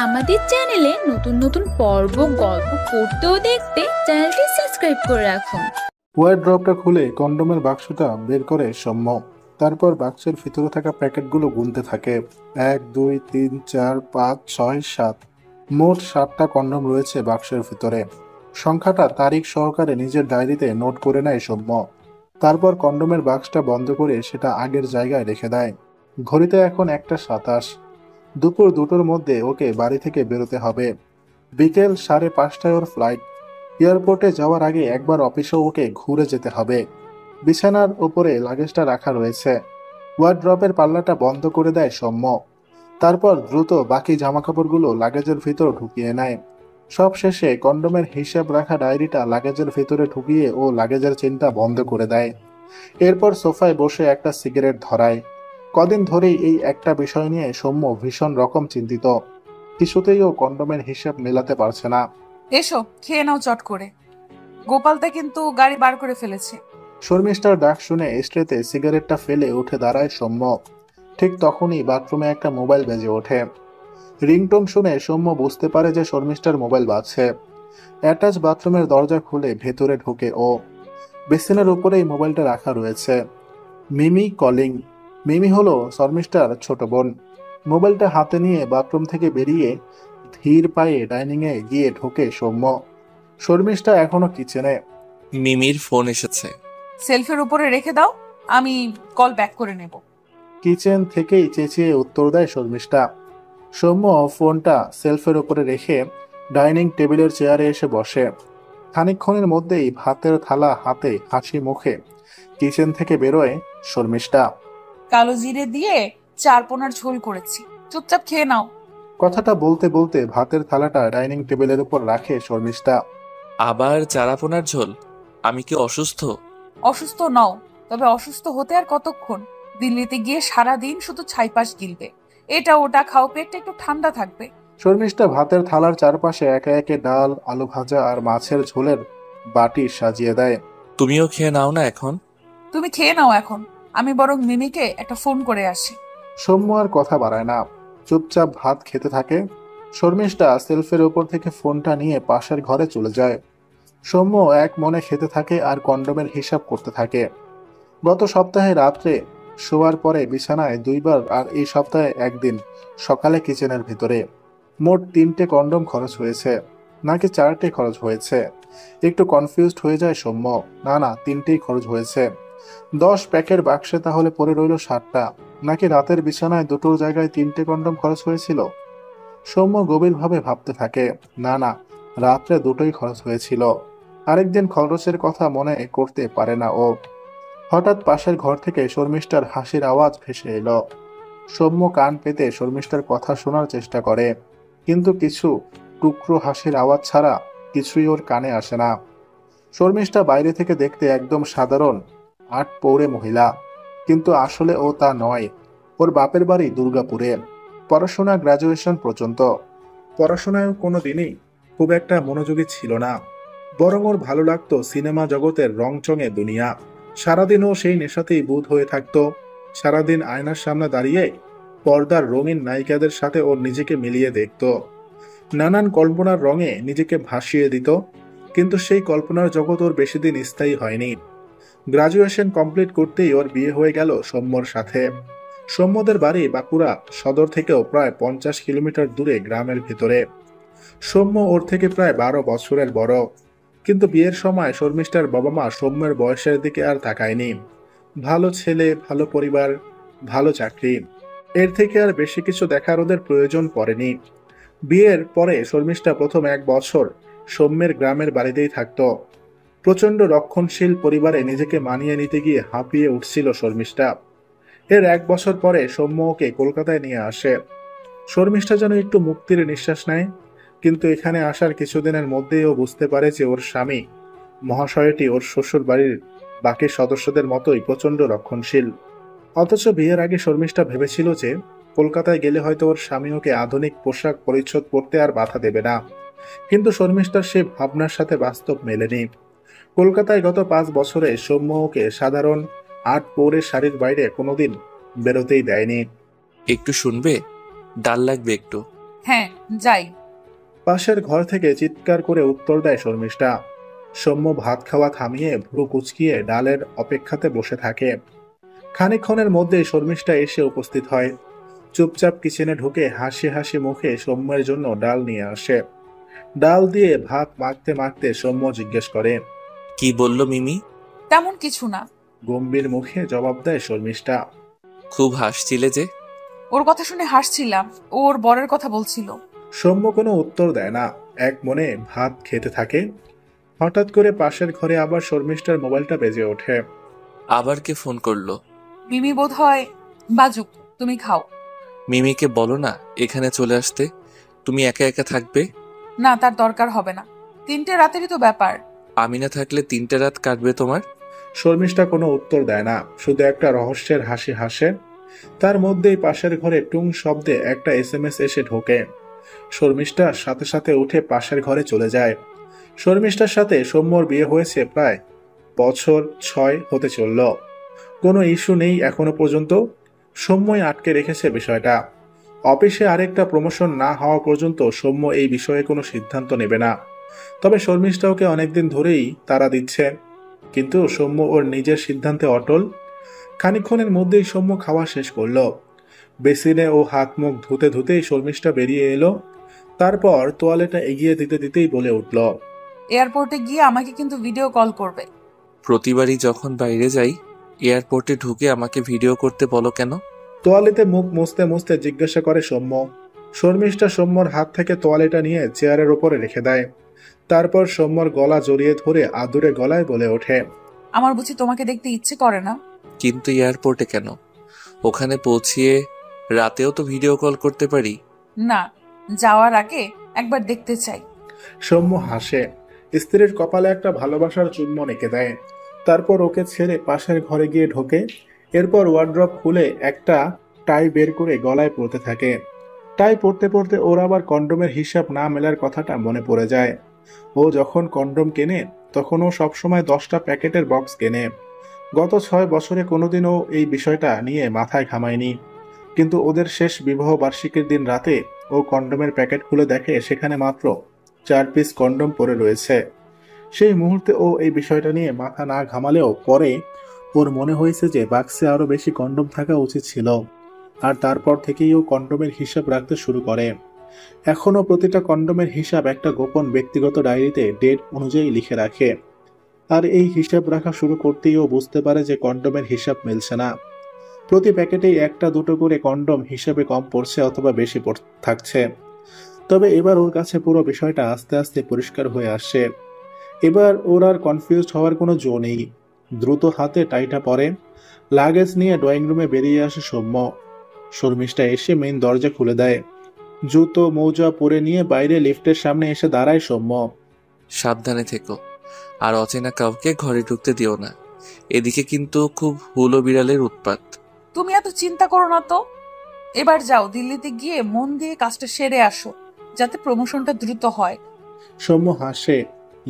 আমাদের চ্যানেলে নতুন নতুন পর্ব গল্প পড়তে ও দেখতে চ্যানেলটি সাবস্ক্রাইব করে রাখুন। ওয়ারড্রপটা খুলে কন্ডোমের বাক্সটা বের করে সৌম্য। তারপর বাক্সের ভিতরে থাকা প্যাকেটগুলো গুনতে থাকে। 1 2 3 4 5 6 7, মোট 7টা কন্ডোম রয়েছে বাক্সের ভিতরে। সংখ্যাটা তারিখ সহকারে নিজের ডায়েরিতে নোট করে নেয় সৌম্য। তারপর কন্ডোমের বাক্সটা বন্ধ করে সেটা আগের জায়গায় রেখে দেয়। ঘড়িতে এখন 1টা 27। দুপুর 2টোর মধ্যে ওকে বাড়ি থেকে বেরোতে হবে। বিকেল 5:30টায় ওর ফ্লাইট। এয়ারপোর্টে যাওয়ার আগে একবার অফিসে ওকে ঘুরে যেতে হবে। বিছানার ওপরে লাগেজটা রাখা রয়েছে। ওয়ার্ড্রপের পাল্লাটা বন্ধ করে দেয় সৌম্য। তারপর দ্রুত বাকি জামাকাপড়গুলো লাগেজের ভিতর ঢুকিয়ে নেয়। সব শেষে কন্ডোমের হিসাব রাখা ডায়েরিটা লাগেজের ভিতরে ঢুকিয়ে ও লাগেজের চেনটা বন্ধ করে দেয়। এরপর সোফায় বসে একটা সিগারেট ধরায়। কদিন ধরেই এই একটা বিষয় নিয়ে সৌম্য ভীষণ রকম চিন্তিত। কিছুতেই ও কন্ডোমের হিসাব মেলাতে পারছে না। এসো খেয়ে নাও চট করে। গোপালদা কিন্তু গাড়ি বার করে ফেলেছে। শর্মিষ্ঠার ডাক শুনে স্ট্রেতে সিগারেটটা ফেলে উঠে দাঁড়ায় সৌম্য। ঠিক তখনই বাথরুমে একটা মোবাইল বেজে ওঠে। রিংটোন শুনে সৌম্য বুঝতে পারে যে শর্মিষ্ঠার মোবাইল বাজছে। অ্যাটাচ বাথরুমের দরজা খুলে ভেতরে ঢোকে ও। বেসিনের উপরেই মোবাইলটা রাখা রয়েছে। মিমি কলিং। মিমি হলো শর্মিষ্ঠার ছোট বোন। মোবাইলটা হাতে নিয়ে বাথরুম থেকে বেরিয়ে ধীর পায়ে ডাইনিংয়ে গিয়ে ঢোকে সৌম্য। শর্মিষ্ঠা এখনো কিচেনে। মিমির ফোন এসেছে। সেলফের উপরে রেখে দাও, আমি কল ব্যাক করে নেব। কিচেন থেকেই চেঁচিয়ে উত্তর দেয় শর্মিষ্ঠা। সৌম্য ফোনটা সেলফের উপরে রেখে ডাইনিং টেবিলের চেয়ারে এসে বসে। খানিকক্ষণের মধ্যেই ভাতের থালা হাতে হাসি মুখে কিচেন থেকে বেরোয় শর্মিষ্ঠা। কালো জিরে দিয়ে চারপোনার ঝোল করেছি, চুপচাপ খেয়ে নাও। কথাটা বলতে বলতে ভাতের থালাটা ডাইনিং টেবিলের উপর রাখে শর্মিষ্ঠা। আবার চারাপোনার ঝোল? আমি কি অসুস্থ? অসুস্থ নও, তবে অসুস্থ হতে আর কতক্ষণ? দিল্লিতে গিয়ে সারা দিন শুধু ছাইপাশ গিলবে। এটা ওটা খাও, পেটটা একটু ঠান্ডা থাকবে। শর্মিষ্ঠা ভাতের থালার চারপাশে একে একে ডাল, আলু ভাজা আর মাছের ঝোলের বাটি সাজিয়ে দেয়। তুমিও খেয়ে নাও না এখন। তুমি খেয়ে নাও এখন, আমি বরং মিমিকে একটা ফোন করে আসি। সৌম্য আর কথা বাড়ায় না, চুপচাপ ভাত খেতে থাকে। শর্মিষ্ঠা সেলফের উপর থেকে ফোনটা নিয়ে পাশের ঘরে চলে যায়। সৌম্য এক মনে খেতে থাকে আর কন্ডোমের হিসাব করতে থাকে। গত সপ্তাহে রাত্রে শোয়ার পরে বিছানায় 2বার আর এই সপ্তাহে একদিন সকালে কিচেনের ভিতরে। মোট 3টে কন্ডোম খরচ হয়েছে নাকি 4টে খরচ হয়েছে একটু কনফিউজড হয়ে যায় সৌম্য। না, 3টেই খরচ হয়েছে। 10 প্যাকের বাক্সে তাহলে পড়ে রইল 7টা, নাকি রাতের বিছানায় দুটোর জায়গায় 3টে কন্ডোম খরচ হয়েছিল? সৌম্য গভীরভাবে ভাবতে থাকে। না, রাত্রে দুটোই খরচ হয়েছিল। আরেকদিন খরচের কথা মনে করতে পারে না ও। হঠাৎ পাশের ঘর থেকে শর্মিষ্ঠার হাসির আওয়াজ ভেসে এলো। সৌম্য কান পেতে শর্মিষ্ঠার কথা শোনার চেষ্টা করে, কিন্তু কিছু টুকরো হাসির আওয়াজ ছাড়া কিছুই ওর কানে আসে না। শর্মিষ্ঠা বাইরে থেকে দেখতে একদম সাধারণ 8 পৌরে মহিলা, কিন্তু আসলে ও তা নয়। ওর বাপের বাড়ি দুর্গাপুরে। পড়াশোনা গ্রাজুয়েশন পর্যন্ত। পড়াশোনায় কোনো দিনই খুব একটা মনোযোগী ছিল না, বরং ওর ভালো লাগতো সিনেমা জগতের রংচঙে দুনিয়া। সারাদিনও সেই নেশাতেই বুঁদ হয়ে থাকতো। সারাদিন আয়নার সামনে দাঁড়িয়ে পর্দার রঙিন নায়িকাদের সাথে ওর নিজেকে মিলিয়ে দেখত। নানান কল্পনার রঙে নিজেকে ভাসিয়ে দিত, কিন্তু সেই কল্পনার জগৎ ওর বেশি দিন স্থায়ী হয়নি। গ্রাজুয়েশন কমপ্লিট করতেই ওর বিয়ে হয়ে গেল সৌম্যর সাথে। সৌম্যদের বাড়ি বাঁকুড়া সদর থেকেও প্রায় 50 কিলোমিটার দূরে গ্রামের ভিতরে। সৌম্য ওর থেকে প্রায় 12 বছরের বড়, কিন্তু বিয়ের সময় শর্মিষ্ঠার বাবা মা সৌম্যের বয়সের দিকে আর তাকায়নি। ভালো ছেলে, ভালো পরিবার, ভালো চাকরি, এর থেকে আর বেশি কিছু দেখার ওদের প্রয়োজন পড়েনি। বিয়ের পরে শর্মিষ্ঠা প্রথম 1 বছর সৌম্যের গ্রামের বাড়িতেই থাকত। প্রচন্ড রক্ষণশীল পরিবারে নিজেকে মানিয়ে নিতে গিয়ে হাঁপিয়ে উঠছিল শর্মিষ্ঠা। এর 1 বছর পরে সৌম্য ওকে কলকাতায় নিয়ে আসে। শর্মিষ্ঠা যেন একটু মুক্তির নিঃশ্বাস নেয়, কিন্তু এখানে আসার কিছুদিনের মধ্যেই ও বুঝতে পারে যে ওর স্বামী মহাশয়টি ওর শ্বশুর বাড়ির বাকি সদস্যদের মতোই প্রচন্ড রক্ষণশীল। অথচ বিয়ের আগে শর্মিষ্ঠা ভেবেছিল যে কলকাতায় গেলে হয়তো ওর স্বামী ওকে আধুনিক পোশাক পরিচ্ছদ পরতে আর বাধা দেবে না, কিন্তু শর্মিষ্ঠার সে ভাবনার সাথে বাস্তব মেলেনি। কলকাতায় গত 5 বছরে সৌম্য ওকে সাধারণ 8 পৌরের শাড়ির বাইরে কোনোদিন বেরোতেই দেয়নি। একটু শুনবে? ডাল লাগবে একটু। হ্যাঁ, যাই। পাশের ঘর থেকে চিৎকার করে উত্তর দেয় শর্মিষ্ঠা। সৌম্য ভাত খাওয়া থামিয়ে ভ্রু কুচকিয়ে ডালের অপেক্ষাতে বসে থাকে। খানিকক্ষণের মধ্যেই শর্মিষ্ঠা এসে উপস্থিত হয়। চুপচাপ কিচেনে ঢুকে হাসি হাসি মুখে সৌম্যের জন্য ডাল নিয়ে আসে। ডাল দিয়ে ভাত মাখতে মাখতে সৌম্য জিজ্ঞেস করে। কি বলল মিমি? তেমন কিছু না। গম্ভীর মুখে জবাব দেয় শর্মিষ্ঠা। খুব হাসছিলে যে। ওর কথা শুনে হাসছিলাম, ও ওর বরের কথা বলছিল। সৌম্য কোনো উত্তর দেয় না, এক মনে ভাত খেতে থাকে। হঠাৎ করে পাশের ঘরে আবার শর্মিষ্ঠার মোবাইলটা বেজে ওঠে। আবার কে ফোন করলো? মিমি বোধ হয়। বাজুক, তুমি খাও। মিমিকে বলো না এখানে চলে আসতে। তুমি একা একা থাকবে। না, তার দরকার হবে না। 3টে রাতেরই তো ব্যাপার। আমি না থাকলে 3টে রাত কাটবে তোমার? শর্মিষ্ঠা কোনো উত্তর দেয় না, শুধু একটা রহস্যের হাসি হাসে। তার মধ্যেই পাশের ঘরে টুং শব্দে একটা এসএমএস এসে ঢোকে। শর্মিষ্ঠার সাথে সাথে উঠে পাশের ঘরে চলে যায়। শর্মিষ্ঠার সাথে সৌম্যর বিয়ে হয়েছে প্রায় বছর 6 হতে চলল। কোনো ইস্যু নেই এখনো পর্যন্ত। সৌম্যই আটকে রেখেছে বিষয়টা। অফিসে আরেকটা প্রমোশন না হওয়া পর্যন্ত সৌম্য এই বিষয়ে কোনো সিদ্ধান্ত নেবে না। তবে শর্মিষ্ঠা ওকে অনেকদিন ধরেই তাড়া দিচ্ছে, কিন্তু সৌম্য ওর নিজের সিদ্ধান্তে অটল। খানিকক্ষণের মধ্যেই সৌম্য খাওয়া শেষ করলো। বেসিনে ও হাত মুখ ধুতে ধুতেই শর্মিষ্ঠা বেরিয়ে এলো। তারপর তোয়ালেটা এগিয়ে দিতে দিতেই বলে উঠল। এয়ারপোর্টে গিয়ে আমাকে কিন্তু ভিডিও কল করবে। প্রতিবারই যখন বাইরে যাই এয়ারপোর্টে ঢুকে আমাকে ভিডিও করতে বলো কেন? তোয়ালেতে মুখ মুছতে মুছতে জিজ্ঞাসা করে সৌম্য। শর্মিষ্ঠা সৌম্যর হাত থেকে তোয়ালেটা নিয়ে চেয়ারের উপরে রেখে দেয়। তারপর সৌম্যর গলা জড়িয়ে ধরে আদুরে গলায় বলে ওঠে। আমার বুঝি তোমাকে দেখতে ইচ্ছে করে না? কিন্তু এয়ারপোর্টে কেন? ওখানে পৌঁছিয়ে রাতেও তো ভিডিও কল করতে পারি। না, যাওয়ার আগে একবার দেখতে চাই। সৌম্য হাসে, স্ত্রীর কপালে একটা ভালোবাসার চুম্বন এঁকে দেয়। তারপর ওকে ছেড়ে পাশের ঘরে গিয়ে ঢোকে। এরপর ওয়ার্ড্রপ খুলে একটা টাই বের করে গলায় পরতে থাকে। টাই পরতে পরতে ওর আবার কন্ডোমের হিসাব না মেলার কথাটা মনে পড়ে যায়। ও যখন কন্ডোম কেনে তখন ও সবসময় 10টা প্যাকেটের বক্স কেনে। গত 6 বছরে কোনোদিনও এই বিষয়টা নিয়ে মাথায় ঘামায়নি। কিন্তু ওদের শেষ বিবাহ বার্ষিকীর দিন রাতে ও কন্ডোমের প্যাকেট খুলে দেখে সেখানে মাত্র 4 পিস কন্ডোম পড়ে রয়েছে। সেই মুহূর্তে ও এই বিষয়টা নিয়ে মাথা না ঘামালেও পরে ওর মনে হয়েছে যে বাক্সে আরো বেশি কন্ডোম থাকা উচিত ছিল। আর তারপর থেকেই ও কন্ডোমের হিসাব রাখতে শুরু করে। এখনো প্রতিটা কন্ডোমের হিসাব একটা গোপন ব্যক্তিগত ডায়েরিতে ডেট অনুযায়ী লিখে রাখে। আর এই হিসাব রাখা শুরু করতেই ও বুঝতে পারে যে কন্ডোমের হিসাব মিলছে না। প্রতি প্যাকেটেই 1-2 করে কন্ডোম হিসেবে কম পড়ছে অথবা বেশি থাকছে। তবে এবার ওর কাছে পুরো বিষয়টা আস্তে আস্তে পরিষ্কার হয়ে আসছে। এবার ওর আর কনফিউজড হওয়ার কোনো জো নেই। দ্রুত হাতে টাইটা পরে লাগেজ নিয়ে ড্রয়িং রুমে বেরিয়ে আসে সৌম্য। শর্মিষ্ঠা এসে মেইন দরজা খুলে দেয়। জুতো মৌজা পরে নিয়ে বাইরে লিফটের সামনে এসে দাঁড়ায় সৌম্য। সাবধানে থেকো, আর অচেনা কাউকে ঘরে ঢুকতে দিও না। এদিকে কিন্তু খুব হুলো বিড়ালের উৎপাত। তুমি এত চিন্তা করো না তো। এবার যাও, দিল্লিতে গিয়ে মন দিয়ে কাজটা সেরে আসো, যাতে প্রমোশনটা দ্রুত হয়। সৌম্য হাসে।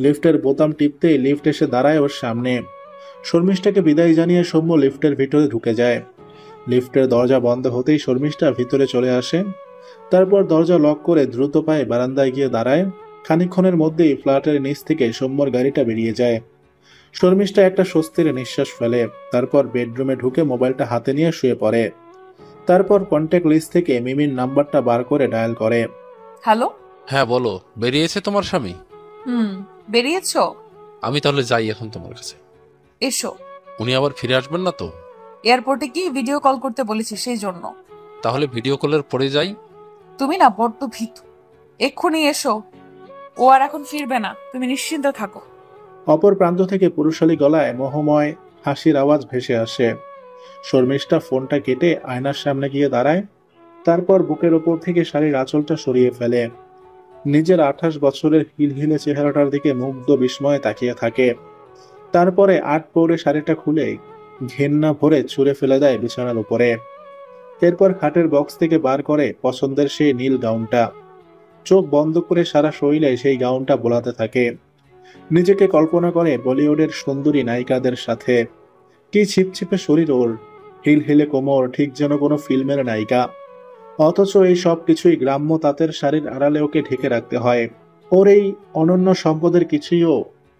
লিফটের বোতাম টিপতেই লিফট এসে দাঁড়ায় ওর সামনে। শর্মিষ্ঠাকে বিদায় জানিয়ে সৌম্য লিফটের ভিতরে ঢুকে যায়। লিফটের দরজা বন্ধ হতেই শর্মিষ্ঠা ভিতরে চলে আসে। তারপর দরজা লক করে দ্রুত পায়ে বারান্দায় গিয়ে দাঁড়ায়। খানিকক্ষণের মধ্যেই ফ্ল্যাটের নিচ থেকে সৌম্যর গাড়িটা বেরিয়ে যায়। শর্মিষ্ঠা একটা স্বস্তির নিঃশ্বাস ফেলে। তারপর বেডরুমে ঢুকে মোবাইলটা হাতে নিয়ে শুয়ে পড়ে। তারপর কন্ট্যাক্ট লিস্ট থেকে মিমির নাম্বারটা বার করে ডায়াল করে। হ্যালো। হ্যাঁ বলো, বেরিয়েছে তোমার স্বামী? বেরিয়েছো? আমি তাহলে যাই এখন তোমার কাছে। এসো। উনি আবার ফিরে আসবেন না তো? এয়ারপোর্টে গিয়ে ভিডিও কল করতে বলেছি, সেই জন্য। তাহলে ভিডিও কলের পরে যাই। তুমি না বড্ড ভীতু। এক্ষুনি এসো। ও আর এখন ফিরবে না, তুমি নিশ্চিন্ত থাকো। অপর প্রান্ত থেকে পুরুষালী গলায় মোহময় হাসির আওয়াজ ভেসে আসে। শর্মিষ্ঠা ফোনটা কেটে আয়নার সামনে গিয়ে দাঁড়ায়। তারপর বুকের ওপর থেকে শাড়ির আঁচলটা সরিয়ে ফেলে। নিজের 28 বছরের হিলহিলে চেহারাটার দিকে মুগ্ধ বিস্ময়ে তাকিয়ে থাকে। তারপরে আট পৌরে শাড়িটা খুলে ঘেন্না ভরে ছুঁড়ে ফেলে দেয় বিছানার উপরে। এরপর খাটের বক্স থেকে বার করে পছন্দের সেই নীল গাউনটা। চোখ বন্ধ করে সারা শরীরে সেই গাউনটা বোলাতে থাকে। নিজেকে কল্পনা করে বলিউডের সুন্দরী নায়িকাদের সাথে। কি ছিপছিপে শরীর ওর, হিলহিলে কোমর, ঠিক যেন কোনো ফিল্মের নায়িকা। অথচ এই সব কিছুই গ্রাম্য তাঁতের শাড়ির আড়ালে ওকে ঢেকে রাখতে হয়। ওর এই অনন্য সম্পদের কিছুইও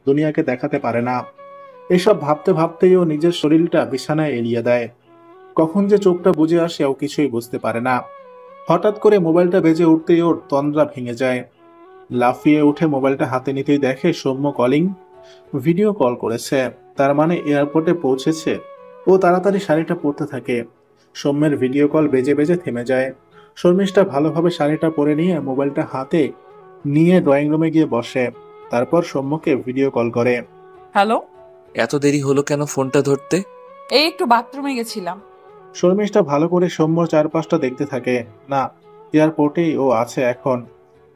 দুনিয়াকে দেখাতে পারে না। এসব ভাবতে ভাবতেই ও নিজের শরীরটা বিছানায় এলিয়ে দেয়। কখন যে চোখটা বুজে আসে ও কিছুই বুঝতে পারে না। হঠাৎ করে মোবাইলটা বেজে উঠতেই ওর তন্দ্রা ভেঙে যায়। লাফিয়ে উঠে মোবাইলটা হাতে নিতেই দেখে সৌম্য কলিং ভিডিও কল করেছে। তার মানে এয়ারপোর্টে পৌঁছেছে। ও তাড়াতাড়ি শাড়িটা পরতে থাকে। সৌম্যের ভিডিও কল বেজে বেজে থেমে যায়। শর্মিষ্ঠা ভালোভাবে শাড়িটা পরে নিয়ে মোবাইলটা হাতে নিয়ে ড্রয়িং রুমে গিয়ে বসে। তারপর সৌম্যকে ভিডিও কল করে। হ্যালো, এত দেরি হলো কেন ফোনটা ধরতে? এই একটু বাথরুমে গেছিলাম। শর্মিষ্ঠা ভালো করে সৌম্যর চারপাশটা দেখতে থাকে। না, এয়ারপোর্টেই ও আছে এখন,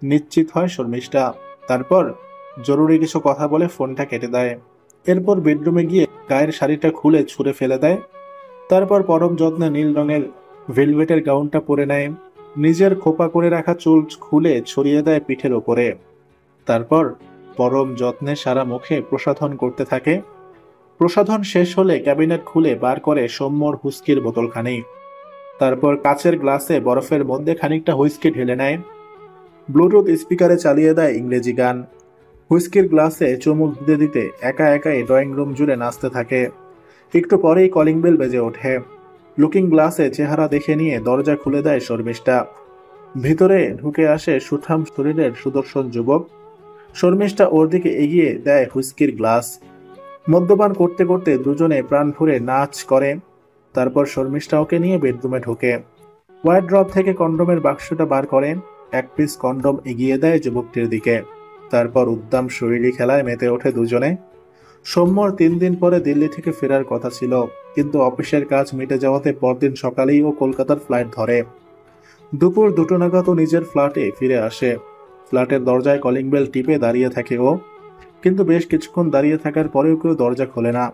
নিশ্চিত হয় শর্মিষ্ঠা। তারপর জরুরি কিছু কথা বলে ফোনটা কেটে দেয়। এরপর বেডরুমে গিয়ে গায়ের শাড়িটা খুলে ছুঁড়ে ফেলে দেয়। তারপর পরম যত্নে নীল রঙের ভেলভেটের গাউনটা পরে নেয়। নিজের খোপা করে রাখা চুল খুলে ছড়িয়ে দেয় পিঠের ওপরে। তারপর পরম যত্নে সারা মুখে প্রসাধন করতে থাকে। প্রসাধন শেষ হলে ক্যাবিনেট খুলে বার করে সৌম্যর হুইস্কির বোতলখানি। তারপর কাচের গ্লাসে বরফের মধ্যে খানিকটা হুইস্কি ঢেলে নেয়। ব্লুটুথ স্পিকারে চালিয়ে দেয় ইংরেজি গান। হুইস্কির গ্লাসে চুমুক দিতে দিতে একা একাই ড্রয়িং রুম জুড়ে নাচতে থাকে। একটু পরেই কলিং বেল বেজে ওঠে। লুকিং গ্লাসে চেহারা দেখে নিয়ে দরজা খুলে দেয় শর্মিষ্ঠা। ভিতরে ঢুকে আসে সুঠাম শরীরের সুদর্শন যুবক। শর্মিষ্ঠা ওর দিকে এগিয়ে দেয় হুইস্কির গ্লাস। মদ্যপান করতে করতে দুজনে প্রাণ ভরে নাচ করে। তারপর শর্মিষ্ঠা ওকে নিয়ে বেডরুমে ঢোকে। ওয়ার্ড্রপ থেকে কন্ডোমের বাক্সটা বার করে এক পিস কন্ডোম এগিয়ে দেয় যুবকটির দিকে। তারপর উদ্দাম শরীরী খেলায় মেতে ওঠে দুজনে। সৌম্যর 3 দিন পরে দিল্লি থেকে ফেরার কথা ছিল, কিন্তু অফিসের কাজ মিটে যাওয়াতে পরদিন সকালেই ও কলকাতার ফ্লাইট ধরে। দুপুর 2টো নাগাদ ও নিজের ফ্ল্যাটে ফিরে আসে। ফ্ল্যাটের দরজায় কলিং বেল টিপে দাঁড়িয়ে থাকে ও, কিন্তু বেশ কিছুক্ষণ দাঁড়িয়ে থাকার পরেও কেউ দরজা খোলে না।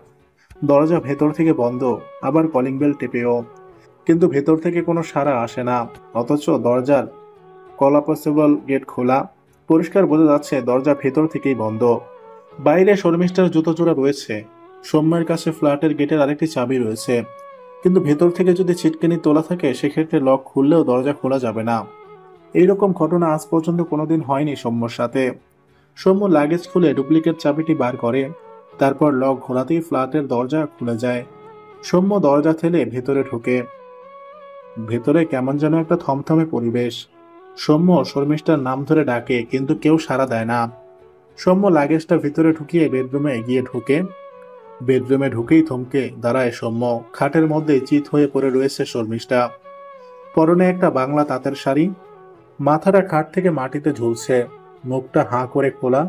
দরজা ভেতর থেকে বন্ধ। আবার কলিং বেল টেপেও, কিন্তু ভেতর থেকে কোনো সাড়া আসে না। অথচ দরজার কলাপসেবল গেট খোলা। পরিষ্কার বোঝা যাচ্ছে দরজা ভেতর থেকেই বন্ধ। বাইরে শর্মিষ্ঠার জুতো জোড়া রয়েছে। সৌম্যের কাছে ফ্ল্যাটের গেটের আরেকটি চাবি রয়েছে, কিন্তু ভেতর থেকে যদি ছিটকিনি তোলা থাকে সেক্ষেত্রে লক খুললেও দরজা খোলা যাবে না। এইরকম ঘটনা আজ পর্যন্ত কোনোদিন হয়নি সৌম্যর সাথে। সৌম্য লাগেজ খুলে ডুপ্লিকেট চাবিটি বার করে। তারপর লক ঘোরাতেই ফ্ল্যাটের দরজা খুলে যায়। সৌম্য দরজা ঠেলে ভেতরে ঢোকে। ভেতরে কেমন যেন একটা থমথমে পরিবেশ। সৌম্য শর্মিষ্ঠার নাম ধরে ডাকে, কিন্তু কেউ সাড়া দেয় না। সৌম্য লাগেজটা ভিতরে ঢুকিয়ে বেডরুমে এগিয়ে ঢোকে। বেডরুমে ঢুকেই থমকে দাঁড়ায় সৌম্য। খাটের মধ্যে চিত হয়ে পড়ে রয়েছে শর্মিষ্ঠা। পরনে একটা বাংলা তাঁতের শাড়ি। মাথাটা খাট থেকে মাটিতে ঝুলছে। মুখটা হাঁ করে খোলা।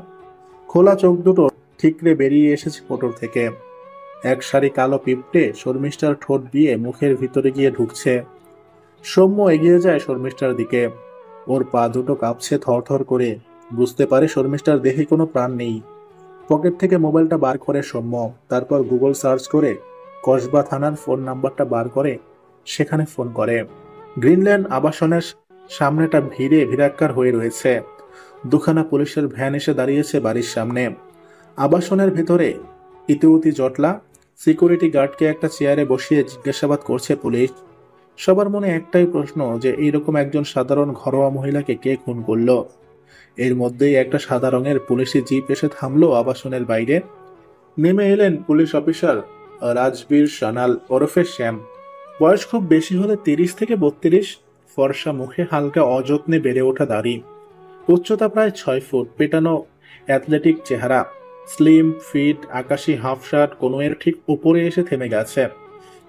খোলা চোখ দুটো ঠিকরে বেরিয়ে এসেছে কোটর থেকে। এক সারি কালো পিঁপড়ে শর্মিষ্ঠার ঠোঁট দিয়ে মুখের ভিতরে গিয়ে ঢুকছে। সৌম্য এগিয়ে যায় শর্মিষ্ঠার দিকে। ওর পা দুটো কাঁপছে থরথর করে। বুঝতে পারে শর্মিষ্ঠার দেহে কোনো প্রাণ নেই। পকেট থেকে মোবাইলটা বার করে সৌম্য। তারপর গুগল সার্চ করে কসবা থানার ফোন নাম্বারটা বার করে সেখানে ফোন করে। গ্রিনল্যান্ড আবাসনের সামনেটা ভিড়ে ভিড়াক্কার হয়ে রয়েছে। দুখানা পুলিশের ভ্যান এসে দাঁড়িয়েছে বাড়ির সামনে। আবাসনের ভেতরে ইতিউতি জটলা। সিকিউরিটি গার্ডকে একটা চেয়ারে বসিয়ে জিজ্ঞাসাবাদ করছে পুলিশ। সবার মনে একটাই প্রশ্ন, যে এইরকম একজন সাধারণ ঘরোয়া মহিলাকে কে খুন করলো। এর মধ্যেই একটা সাদা রঙের পুলিশি জিপ এসে থামলো আবাসনের বাইরে। নেমে এলেন পুলিশ অফিসার রাজবীর সানাল ওরফে শ্যাম। বয়স খুব বেশি হলে 30 থেকে 32। ফর্সা মুখে হালকা অযত্নে বেড়ে ওঠা দাড়ি। উচ্চতা প্রায় 6 ফুট। পেটানো অ্যাথলেটিক চেহারা। স্লিম ফিট আকাশি হাফ শার্ট কোনোয়ের ঠিক উপরে এসে থেমে গেছে।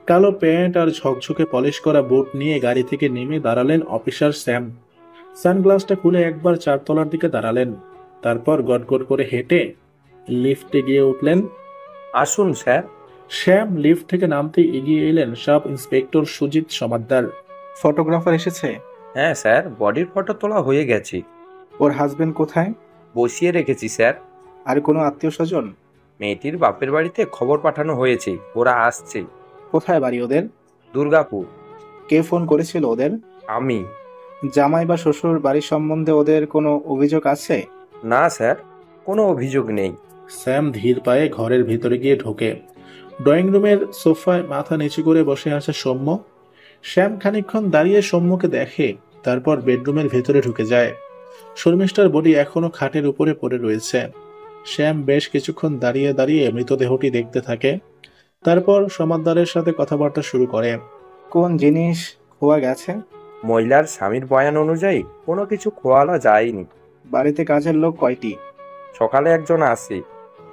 কালো প্যান্ট আর ঝকঝকে পলিশ করা বুট নিয়ে গাড়ি থেকে নেমে দাঁড়ালেন অফিসার শ্যাম। সানগ্লাসটা খুলে একবার 4 তলার দিকে দাঁড়ালেন। তারপর গটগট করে হেঁটে লিফটে গিয়ে উঠলেন। আসুন স্যার। শ্যাম লিফট থেকে নামতে এগিয়ে এলেন sub inspector Sujit Samaddar. Photographer এসেছে? হ্যাঁ স্যার, বডির ফটো তোলা হয়ে গেছে। ওর হাজবেন্ড কোথায়? বসিয়ে রেখেছি স্যার। আর কোনো আত্মীয় স্বজন? মেয়েটির বাপের বাড়িতে খবর পাঠানো হয়েছে, ওরা আসছে। কোথায় বাড়ি ওদের? দুর্গাপুর। কে ফোন করেছিল ওদের? আমি। জামাই বা শ্বশুর বাড়ির সম্বন্ধে ওদের কোনো অভিযোগ আছে? না স্যার, কোনো অভিযোগ নেই। স্যাম ধীর পায়ে ঘরের ভিতরে গিয়ে ঢোকে। ড্রয়িং রুমের সোফায় মাথা নিচু করে বসে আছে সৌম্য। শ্যাম খানিকক্ষণ দাঁড়িয়ে সৌম্যকে দেখে, তারপর বেডরুমের ভেতরে ঢুকে যায়। শর্মিষ্ঠার বডি এখনো খাটের উপরে পড়ে রয়েছে। শ্যাম বেশ কিছুক্ষণ দাঁড়িয়ে দাঁড়িয়ে মৃতদেহটি দেখতে থাকে, তারপর সমাদদারের সাথে কথাবার্তা শুরু করে। কোন জিনিস খোয়া গেছে? মহিলার স্বামীর বয়ান অনুযায়ী কোনো কিছু খোয়ানো যায়নি। বাড়িতে কাজের লোক কয়টি? সকালে একজন আসে।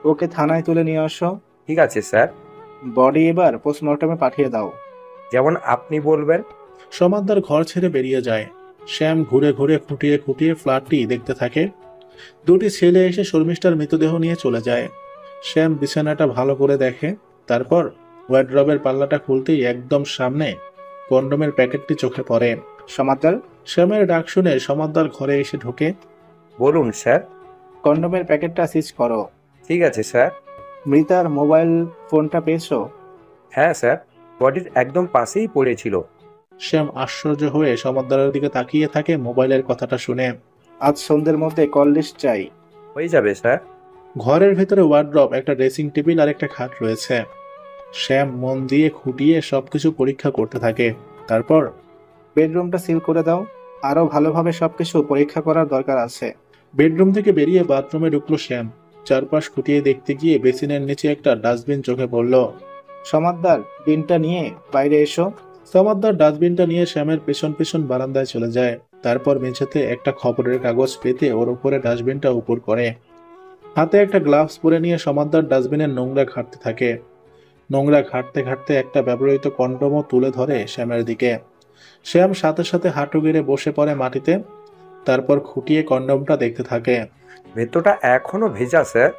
ওকে থানায় তুলে নিয়ে আসো। ঠিক আছে স্যার। বডি এবার পোস্টমর্টমে পাঠিয়ে দাও। যেমন আপনি বলবেন। সমাদদার ঘর ছেড়ে বেরিয়ে যায়। শ্যাম ঘুরে ঘুরে খুঁটিয়ে খুঁটিয়ে ফ্ল্যাটটি দেখতে থাকে। দুটি ছেলে এসে শর্মিষ্ঠার মৃতদেহ নিয়ে চলে যায়। শ্যাম বিছানাটা ভালো করে দেখে, তারপর ওয়ার্ড্রবের পাল্লাটা খুলতেই একদম সামনে কন্ডোমের প্যাকেটটি চোখে পড়ে। সমাদদার, শ্যামের ডাক শুনে সমাদদার ঘরে এসে ঢোকে। বলুন স্যার। কন্ডোমের প্যাকেটটা সিজ করো। ঠিক আছে স্যার। মৃতার মোবাইল ফোনটা পেয়েছো? হ্যাঁ স্যার, বডির একদম পাশেই পড়েছিল। শ্যাম আশ্চর্য হয়ে সমাদদারের দিকে তাকিয়ে থাকে মোবাইলের কথাটা শুনে। আজ সন্ধ্যের মধ্যে কল লিস্ট চাই। হয়ে যাবে স্যার। ঘরের ভেতরে ওয়ার্ড্রব, একটা ড্রেসিং টেবিল আর একটা খাট রয়েছে। শ্যাম মন দিয়ে খুঁটিয়ে সবকিছু পরীক্ষা করতে থাকে। তারপর বেডরুমটা সিল করে দাও। আরো ভালোভাবে সবকিছু পরীক্ষা করার দরকার আছে। বেডরুম থেকে বেরিয়ে বাথরুমে ঢুকলো শ্যাম। চারপাশ খুঁটিয়ে দেখতে গিয়ে বেসিনের নিচে একটা ডাস্টবিন চোখে পড়ল। সমাদদার, বিনটা নিয়ে বাইরে এসো। সমাদদার ডাস্টবিনটা নিয়ে শ্যামের পেছন পেছন বারান্দায় চলে যায়। তারপর মেঝেতে একটা খবরের কাগজ পেতে ওর উপরে ডাস্টবিনটা উপর করে। হাতে একটা গ্লাভস পরে নিয়ে সমাদদার ডাস্টবিনের নোংরা ঘাঁটতে থাকে। নোংরা ঘাঁটতে ঘাঁটতে একটা ব্যবহৃত কন্ডোমও তুলে ধরে শ্যামের দিকে। শ্যাম সাথে সাথে হাঁটু গেড়ে বসে পড়ে মাটিতে, তারপর খুঁটিয়ে কন্ডোমটা দেখতে থাকে। ভেতরটা এখনো ভেজা স্যার।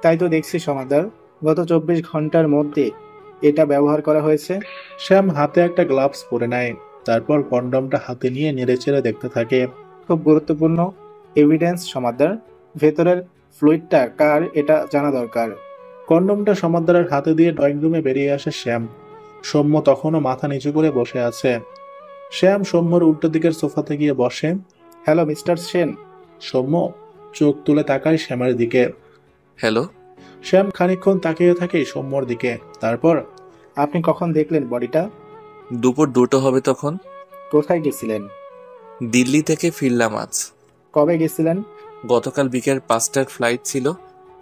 তাই তো দেখছি সমাদদার, গত 24 ঘন্টার মধ্যে এটা ব্যবহার করা হয়েছে। শ্যাম হাতে একটা গ্লাভস পরে নেয়, তারপর কন্ডোমটা হাতে নিয়ে নেড়েচেড়ে দেখতে থাকে। খুব গুরুত্বপূর্ণ এভিডেন্স সমাদদার। ভেতরের ফ্লুইডটা কার এটা জানা দরকার। কন্ডোমটা সমাদদারের হাতে দিয়ে ড্রয়িং রুমে বেরিয়ে আসে শ্যাম। সৌম্য তখনও মাথা নিচু করে বসে আছে। শ্যাম সৌম্যর উল্টো দিকের সোফাতে গিয়ে বসে। Hello mister Sen. সৌম্য চোখ তুলে তাকায় শ্যামের দিকে। হ্যালো। শ্যাম খানিকক্ষণ তাকিয়ে থাকে সৌম্যর দিকে, তারপর আপনি কখন দেখলেন বডিটা? দুপুর 2টো হবে তখন। কোথায় গেছিলেন? দিল্লি থেকে ফিরলাম আজ। কবে গেছিলেন? গতকাল বিকেল 5টার ফ্লাইট ছিল।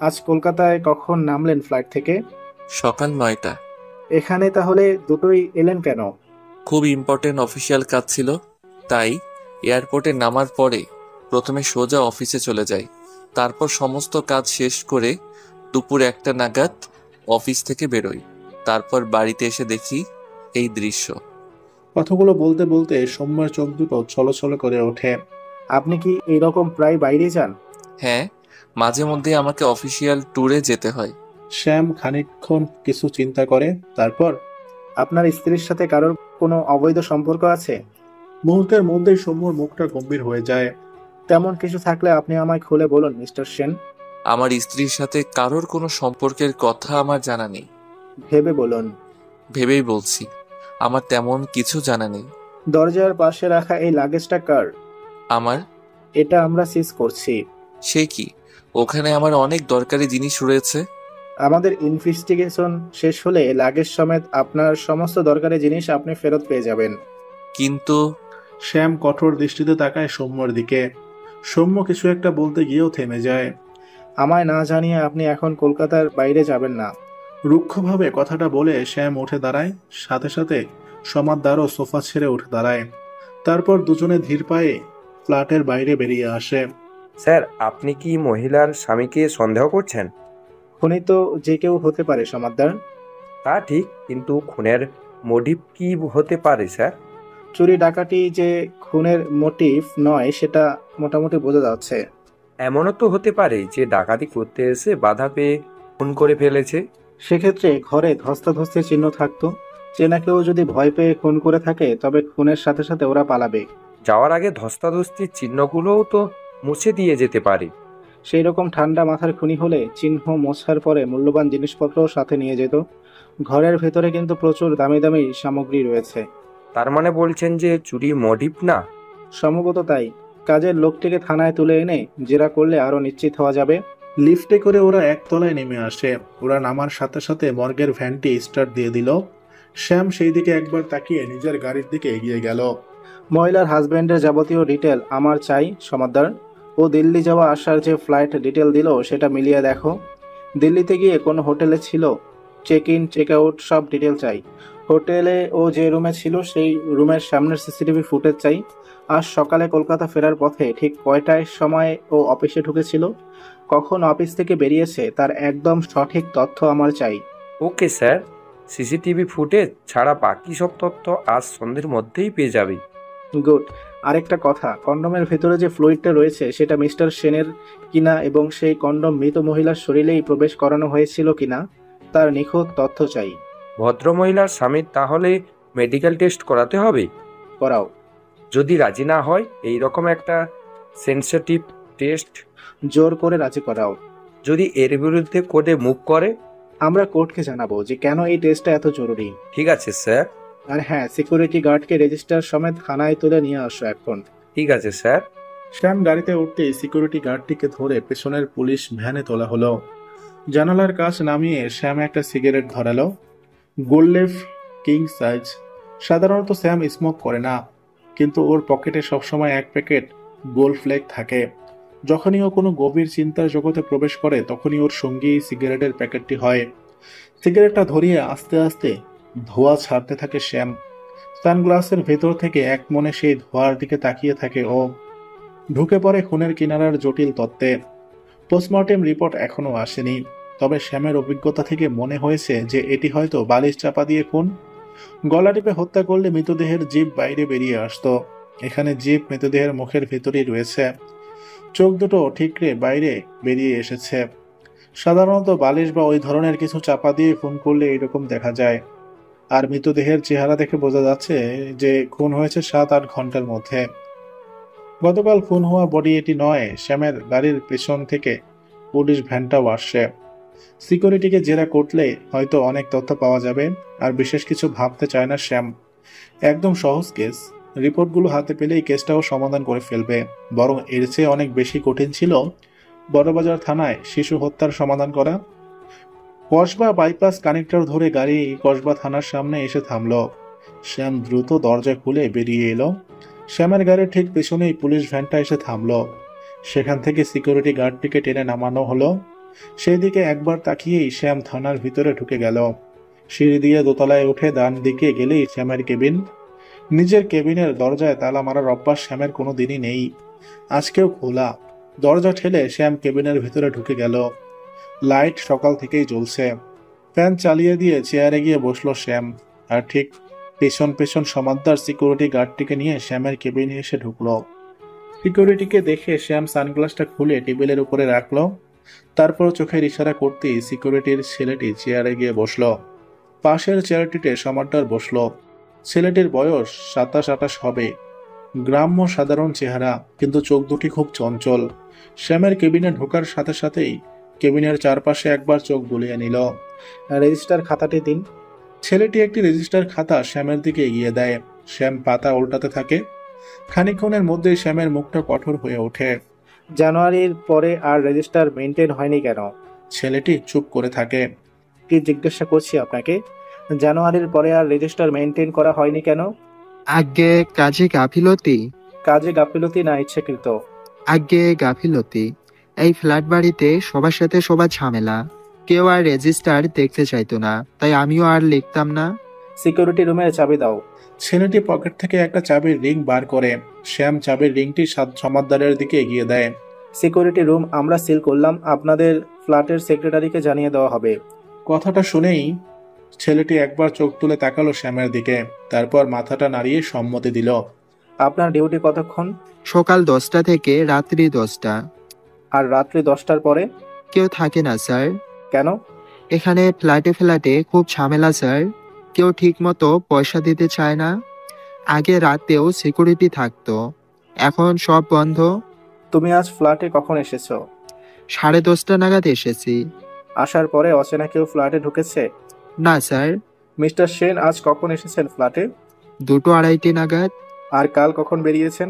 আজ কলকাতায় কখন নামলেন ফ্লাইট থেকে? সকাল 9টা। এখানে তাহলে দুটোই এলেন কেন? খুব ইম্পর্টেন্ট অফিসিয়াল কাজ ছিল, তাই এয়ারপোর্টে নামার পরে প্রথমে সোজা অফিসে চলে যাই। তারপর সমস্ত কাজ শেষ করে দুপুর 1টা নাগাদ অফিস থেকে বেরোই। তারপর বাড়িতে এসে দেখি এই দৃশ্য। কথাগুলো বলতে বলতে সৌম্যের চোখ দুটো ছলছল করে ওঠে। আপনি কি এইরকম প্রায় বাইরে যান? হ্যাঁ, মাঝে মধ্যে আমাকে অফিসিয়াল ট্যুরে যেতে হয়। শ্যাম খানিকক্ষণ কিছু চিন্তা করে, তারপর আপনার স্ত্রীর সাথে কারোর কোনো অবৈধ সম্পর্ক আছে? মুহূর্তের মধ্যেই সৌম্যর মুখটা গম্ভীর হয়ে যায়। তেমন কিছু থাকলে আপনি আমায় খুলে বলুন মিস্টার সেন। আমার স্ত্রীর সাথে কারোর কোনো সম্পর্কের কথা আমার জানা নেই। ভেবে বলুন। ভেবেই বলছি, আমার তেমন কিছু জানা নেই। দরজার পাশে রাখা এই লাগেজটা কার? আমার। এটা আমরা সিজ করছি। সে কি, ওখানে আমার অনেক দরকারি জিনিস রয়েছে। আমাদের ইনভেস্টিগেশন শেষ হলে লাগেজ সমেত আপনার সমস্ত দরকারি জিনিস আপনি ফেরত পেয়ে যাবেন। কিন্তু শ্যাম কঠোর দৃষ্টিতে তাকায় সৌম্যর দিকে। সৌম্য কিছু একটা বলতে গিয়েও থেমে যায়। আমায় না জানিয়ে আপনি এখন কলকাতার বাইরে যাবেন না। রুক্ষভাবে কথাটা বলে শ্যাম উঠে দাঁড়ায়, সাথে সাথে সমাদদারও সোফা ছেড়ে উঠে দাঁড়ায়। তারপর দুজনে ধীর পায়ে ফ্ল্যাটের বাইরে বেরিয়ে আসে। স্যার, আপনি কি মহিলার স্বামীকে সন্দেহ করছেন? খুনি তো যে কেউ হতে পারে সমাদদার। তা ঠিক, কিন্তু খুনের মোটিভ কি হতে পারে স্যার? চুরি ডাকাতি যে খুনের মোটিভ নয় সেটা মোটামুটি বোঝা যাচ্ছে। এমনও তো হতে পারে যে ডাকাতি করতে এসে বাধা পেয়ে খুন করে ফেলেছে। সেক্ষেত্রে ঘরে ধস্তাধস্তির চিহ্ন থাকতো। চেনা কেউ যদি ভয় পেয়ে খুন করে থাকে তবে খুনের সাথে সাথে ওরা পালাবে। যাওয়ার আগে ধস্তাধস্তির চিহ্নগুলোও তো মুছে দিয়ে যেতে পারে। সেই রকম ঠান্ডা মাথার খুনি হলে চিহ্ন মোছার পরে মূল্যবান জিনিসপত্রও সাথে নিয়ে যেত। ঘরের ভেতরে কিন্তু প্রচুর দামি দামি সামগ্রী রয়েছে। তার মানে বলছেন যে চুরি মোটিভ না? সম্ভবত তাই। কাজের লোকটিকে থানায় তুলে এনে জেরা করলে আরো নিশ্চিত হওয়া যাবে। লিফটে করে ওরা একতলায় নেমে আসে। ওরা নামার সাথে সাথে মর্গের ভ্যানটি স্টার্ট দিয়ে দিল। শ্যাম সেই দিকে একবার তাকিয়ে নিজের গাড়ির দিকে এগিয়ে গেল। মহিলার হাজবেন্ডের যাবতীয় ডিটেল আমার চাই সমাদ্দার। ও দিল্লি যাওয়া আসার যে ফ্লাইট ডিটেল দিল সেটা মিলিয়ে দেখো। দিল্লিতে গিয়ে কোন হোটেলে ছিল, চেক ইন চেক আউট সব ডিটেল চাই। হোটেলে ও যে রুমে ছিল সেই রুমের সামনের সিসিটিভি ফুটেজ চাই। আজ সকালে কলকাতা ফেরার পথে ঠিক কয়টায় সময় ও অফিসে ঢুকেছিল, কখন অফিস থেকে বেরিয়েছে তার একদম সঠিক তথ্য আমার চাই। ওকে স্যার, সিসিটিভি ফুটেজ ছাড়া বাকি সব তথ্য আজ সন্ধ্যের মধ্যেই পেয়ে যাবে। গুড। আরেকটা কথা, কন্ডোমের ভেতরে যে ফ্লুইডটা রয়েছে সেটা মিস্টার সেনের কিনা এবং সেই কন্ডোম মৃত মহিলার শরীরেই প্রবেশ করানো হয়েছিল কিনা তার নিখুঁত তথ্য চাই। ভদ্রমহিলার স্বামীর তাহলে মেডিকেল টেস্ট করাতে হবে। করাও। যদি রাজি না হয় এই রকম একটা সেন্সিটিভ টেস্ট, জোর করে রাজি করাও। যদি এর বিরুদ্ধে কোর্টে মুভ করে? আমরা কোর্টকে জানাবো যে কেন এই টেস্টটা এত জরুরি। ঠিক আছে স্যার। আর হ্যাঁ, সিকিউরিটি গার্ডকে রেজিস্টার সমেত থানায় তুলে নিয়ে আসো এখন। ঠিক আছে স্যার। শ্যাম গাড়িতে উঠতেই সিকিউরিটি গার্ডটিকে ধরে পেছনের পুলিশ ভ্যানে তোলা হলো। জানালার কাছ নামিয়ে শ্যাম একটা সিগারেট ধরালো। Gold leaf king size. সাধারণত শ্যাম স্মোক করে না, কিন্তু ওর পকেটে সবসময় এক প্যাকেট গোল্ড ফ্লেক থাকে। যখনই ও কোনো গভীর চিন্তার জগতে প্রবেশ করে তখনই ওর সঙ্গী সিগারেটের প্যাকেটটি হয়। সিগারেটটা ধরিয়ে আস্তে আস্তে ধোঁয়া ছাড়তে থাকে শ্যাম। সানগ্লাসের ভেতর থেকে এক মনে সেই ধোঁয়ার দিকে তাকিয়ে থাকে ও। ঢুকে পড়ে খুনের কিনারার জটিল তত্ত্বে। পোস্টমর্টেম রিপোর্ট এখনো আসেনি, তবে শ্যামের অভিজ্ঞতা থেকে মনে হয়েছে যে এটি হয়তো বালিশ চাপা দিয়ে খুন। গলা টিপে হত্যা করলে মৃতদেহের জিভ বাইরে বেরিয়ে আসতো। এখানে জিভ মৃতদেহের মুখের ভেতরেই রয়েছে, চোখ দুটো ঠিকরে বাইরে বেরিয়ে এসেছে। সাধারণত বালিশ বা ওই ধরনের কিছু চাপা দিয়ে খুন করলে এইরকম দেখা যায়। আর মৃতদেহের চেহারা দেখে বোঝা যাচ্ছে যে খুন হয়েছে 7-8 ঘন্টার মধ্যে। গতকাল খুন হওয়া বডি এটি নয়। শ্যামের গাড়ির পেছন থেকে পুলিশ ভ্যানটাও আসছে। সিকিউরিটিকে জেরা করলে হয়তো অনেক তথ্য পাওয়া যাবে। আর বিশেষ কিছু ভাবতে চায় না শ্যাম। একদম সহজ কেস, রিপোর্টগুলো হাতে পেলেই কেসটাও সমাধান করে ফেলবে। বরং এর চেয়ে অনেক বেশি কঠিন ছিল বড়বাজার থানায় শিশু হত্যার সমাধান করা। কসবা বাইপাস কানেক্টর ধরে গাড়ি কসবা থানার সামনে এসে থামলো। শ্যাম দ্রুত দরজা খুলে বেরিয়ে এলো। শ্যামের গাড়ির ঠিক পেছনেই পুলিশ ভ্যানটা এসে থামলো। সেখান থেকে সিকিউরিটি গার্ডটিকে টেনে নামানো হলো। সেই দিকে একবার তাকিয়েই শ্যাম থানার ভিতরে ঢুকে গেল। সিঁড়ি দিয়ে দোতলায় উঠে ডান দিকে গেলেই শ্যামের কেবিন। নিজের কেবিনের দরজায় তালা মারার অভ্যাস শ্যামের কোনো দিনই নেই, আজকেও খোলা। দরজা ঠেলে শ্যাম কেবিনের ভিতরে ঢুকে গেল। লাইট সকাল থেকেই জ্বলছে। ফ্যান চালিয়ে দিয়ে চেয়ারে গিয়ে বসলো শ্যাম। আর ঠিক পেছন পেছন সমাদদার সিকিউরিটি গার্ডটিকে নিয়ে শ্যামের কেবিনে এসে ঢুকলো। সিকিউরিটিকে দেখে শ্যাম সানগ্লাসটা খুলে টেবিলের উপরে রাখলো। তারপর চোখের ইশারা করতেই সিকিউরিটির ছেলেটি চেয়ারে গিয়ে বসলো। পাশের চেয়ারটিতে সমাদদার বসলো। ছেলেটির বয়স 27-28 হবে। গ্রাম্য সাধারণ চেহারা, কিন্তু চোখ দুটি খুব চঞ্চল। শ্যামের কেবিনে ঢোকার সাথে সাথেই কেবিনের চারপাশে একবার চোখ বুলিয়ে নিল। রেজিস্টার খাতাটি দিন। ছেলেটি একটি রেজিস্টার খাতা শ্যামের দিকে এগিয়ে দেয়। শ্যাম পাতা উল্টাতে থাকে। খানিকক্ষণের মধ্যেই শ্যামের মুখটা কঠোর হয়ে ওঠে। জানুয়ারির পরে আর রেজিস্টার মেনটেন হয়নি কেন? ছেলেটি চুপ করে থাকে। কি জিজ্ঞাসা করছি আপনাকে, জানুয়ারির পরে আর রেজিস্টার মেনটেন করা হয়নি কেন? আগে কাজে গাফিলতি। কাজে গাফিলতি না ইচ্ছাকৃত? আগে গাফিলতি। এই ফ্ল্যাট বাড়িতে সবার সাথে সবার ঝামেলা। কেউ আর রেজিস্টার দেখতে চাইতো না, তাই আমিও আর লিখতাম না। সিকিউরিটি রুমের চাবি দাও। ছেলেটি পকেট থেকে একটা চাবির রিং বার করে। শ্যাম চাবির রিংটি সমাদদারের দিকে এগিয়ে দেয়। সিকিউরিটি রুম আমরা সিল করলাম, আপনাদের ফ্ল্যাটের সেক্রেটারিকে জানিয়ে দেওয়া হবে। কথাটা শুনেই ছেলেটি একবার চোখ তুলে তাকালো শ্যামের দিকে, তারপর মাথাটা নাড়িয়ে সম্মতি দিল। আপনার ডিউটি কতক্ষণ? সকাল 10টা থেকে রাত্রি 10টা। আর রাত্রি 10টার পরে? কেউ থাকে না স্যার। কেন? এখানে ফ্ল্যাটে ফ্ল্যাটে খুব ঝামেলা স্যার। কেউ ঠিক মতো পয়সা দিতে চায় না। আগে রাতেও সিকিউরিটি থাকতো, এখন সব বন্ধ। তুমি আজ ফ্ল্যাটে কখন এসেছো? 10:30 নাগাদ এসেছি। আসার পরে অচেনা কেউ ফ্ল্যাটে ঢুকেছে? না স্যার। মিস্টার সেন আজ কখন এসেছেন ফ্ল্যাটে? 2-2:30 নাগাদ। আর কাল কখন বেরিয়েছেন?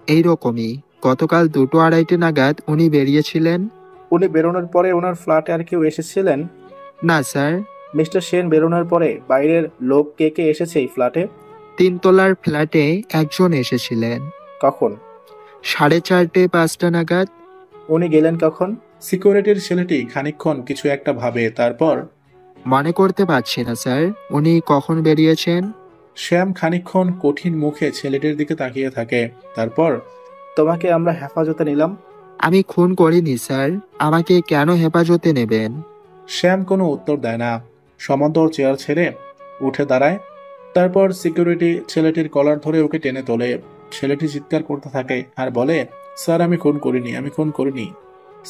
এইরকমই, গতকাল 2-2:30 নাগাদ উনি বেরিয়েছিলেন। উনি বেরোনোর পরে ওনার ফ্ল্যাটে আর কেউ এসেছিলেন? না স্যার। মিস্টার সেন বেরোনোর পরে বাইরের লোক কে কে এসেছে এই ফ্ল্যাটে? 3 তলার ফ্ল্যাটে একজন এসেছিলেন কখন? 4:30-5টা নাগাদ। উনি গেলেন কখন? সিকিউরিটির ছেলেটি খানিকক্ষণ কিছু একটা ভাবে, তারপর মনে করতে পারছি না স্যার, উনি কখন বেরিয়েছেন। শ্যাম খানিকক্ষণ কঠিন মুখে ছেলেটির দিকে তাকিয়ে থাকে, তারপর তোমাকে আমরা হেফাজতে নিলাম। আমি খুন করিনি স্যার, আমাকে কেন হেফাজতে নেবেন? শ্যাম কোনো উত্তর দেয় না। সমন্তর চেয়ার ছেড়ে উঠে দাঁড়ায়, তারপর সিকিউরিটি ছেলেটির কলার ধরে ওকে টেনে তোলে। ছেলেটি চিৎকার করতে থাকে আর বলে, স্যার আমি খুন করিনি, আমি খুন করিনি।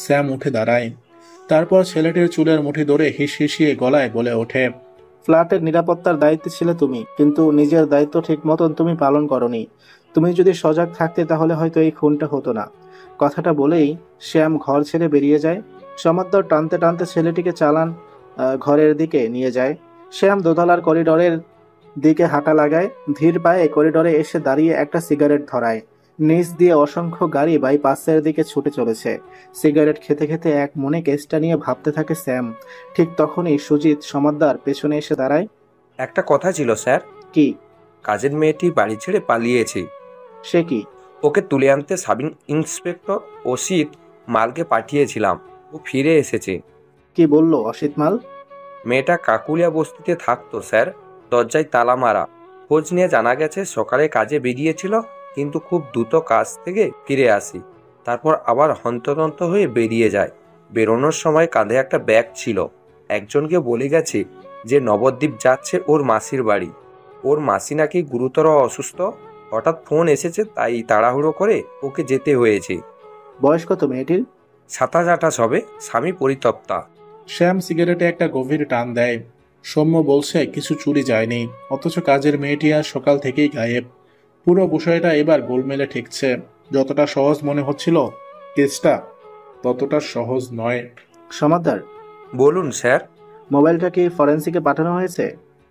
শ্যাম উঠে দাঁড়ায়, তারপর ছেলেটির চুলের মুঠি ধরে হিসিয়ে গলায় বলে ওঠে, ফ্ল্যাটের নিরাপত্তার দায়িত্বে ছিলে তুমি, কিন্তু নিজের দায়িত্ব ঠিক মতন তুমি পালন করনি। তুমি যদি সজাগ থাকতে তাহলে হয়তো এই খুনটা হতো না। কথাটা বলেই শ্যাম ঘর ছেড়ে বেরিয়ে যায়। সমাদর টানতে টানতে ছেলেটিকে চালান ঘরের দিকে নিয়ে যায়। শ্যাম দোতলার করিডোরের দিকে হাঁটা লাগায়। ধীর পায়ে করিডোরে এসে দাঁড়িয়ে একটা সিগারেট ধরায়। নিচ দিয়ে অসংখ্য গাড়ি বাইপাসের দিকে ছুটে চলেছে। সিগারেট খেতে খেতে এক মনে কেসটা নিয়ে ভাবতে থাকে শ্যাম। ঠিক তখনই সুজিত সমাদদার পেছনে এসে দাঁড়ায়। একটা কথা ছিল স্যার। কি? কাজের মেয়েটি বাড়ি ছেড়ে পালিয়েছে। সে কি? ওকে তুলে আনতে সাব ইন্সপেক্টর অসিত মালকে পাঠিয়েছিলাম, ও ফিরে এসেছে। কি বললো অসিত মাল? মেয়েটা কাকুলিয়া বস্তিতে থাকতো স্যার, দরজায় তালা মারা। খোঁজ নিয়ে জানা গেছে সকালে কাজে বেরিয়েছিল, কিন্তু খুব দ্রুত কাজ থেকে ফিরে আসি, তারপর আবার হন্তদন্ত হয়ে বেরিয়ে যায়। বেরোনোর সময় কাঁধে একটা ব্যাগ ছিল। একজনকে বলে গেছে যে নবদ্বীপ যাচ্ছে ওর মাসির বাড়ি। ওর মাসি নাকি গুরুতর অসুস্থ, হঠাৎ ফোন এসেছে, তাই তাড়াহুড়ো করে ওকে যেতে হয়েছে। বয়স কত মেয়েটির? 27-28 হবে, স্বামী পরিতপ্তা। শ্যাম সিগারেটে একটা গভীর টান দেয়। সৌম্য বলছে কিছু চুরি যায়নি, অথচ কাজের মেয়েটি আর সকাল থেকেই গায়েব। পুরো বিষয়টা এবার গোলমেলে ঠেকছে। যতটা সহজ মনে হচ্ছিল কেসটা ততটা সহজ নয়। সমাদদার, বলুন স্যার। মোবাইলটা কি ফরেন্সিকে পাঠানো হয়েছে?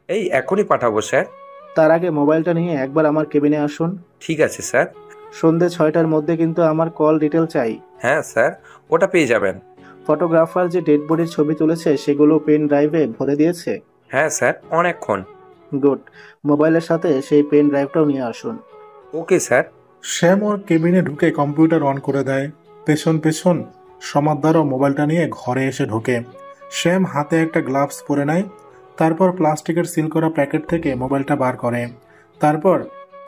এই এখনই পাঠাবো স্যার। তার আগে মোবাইলটা নিয়ে একবার আমার কেবিনে আসুন। ঠিক আছে স্যার। সন্ধ্যে 6টার মধ্যে কিন্তু আমার কল ডিটেল চাই। হ্যাঁ স্যার, ওটা পেয়ে যাবেন। ফটোগ্রাফার যে ডেড বডির ছবি তুলেছে সেগুলো পেন ড্রাইভে ভরে দিয়েছে? হ্যাঁ স্যার, অনেকক্ষণ। গুড। মোবাইলের সাথে সেই পেন ড্রাইভটাও নিয়ে আসুন। Okay sir. শ্যাম ওর কেবিনে ঢুকে কম্পিউটার অন করে দেয়। পেছন পেছন সমাদদারও মোবাইলটা নিয়ে ঘরে এসে ঢোকে। শ্যাম হাতে একটা গ্লাভস পরে নেয়, তারপর প্লাস্টিকের সিল করা প্যাকেট থেকে মোবাইলটা বার করে, তারপর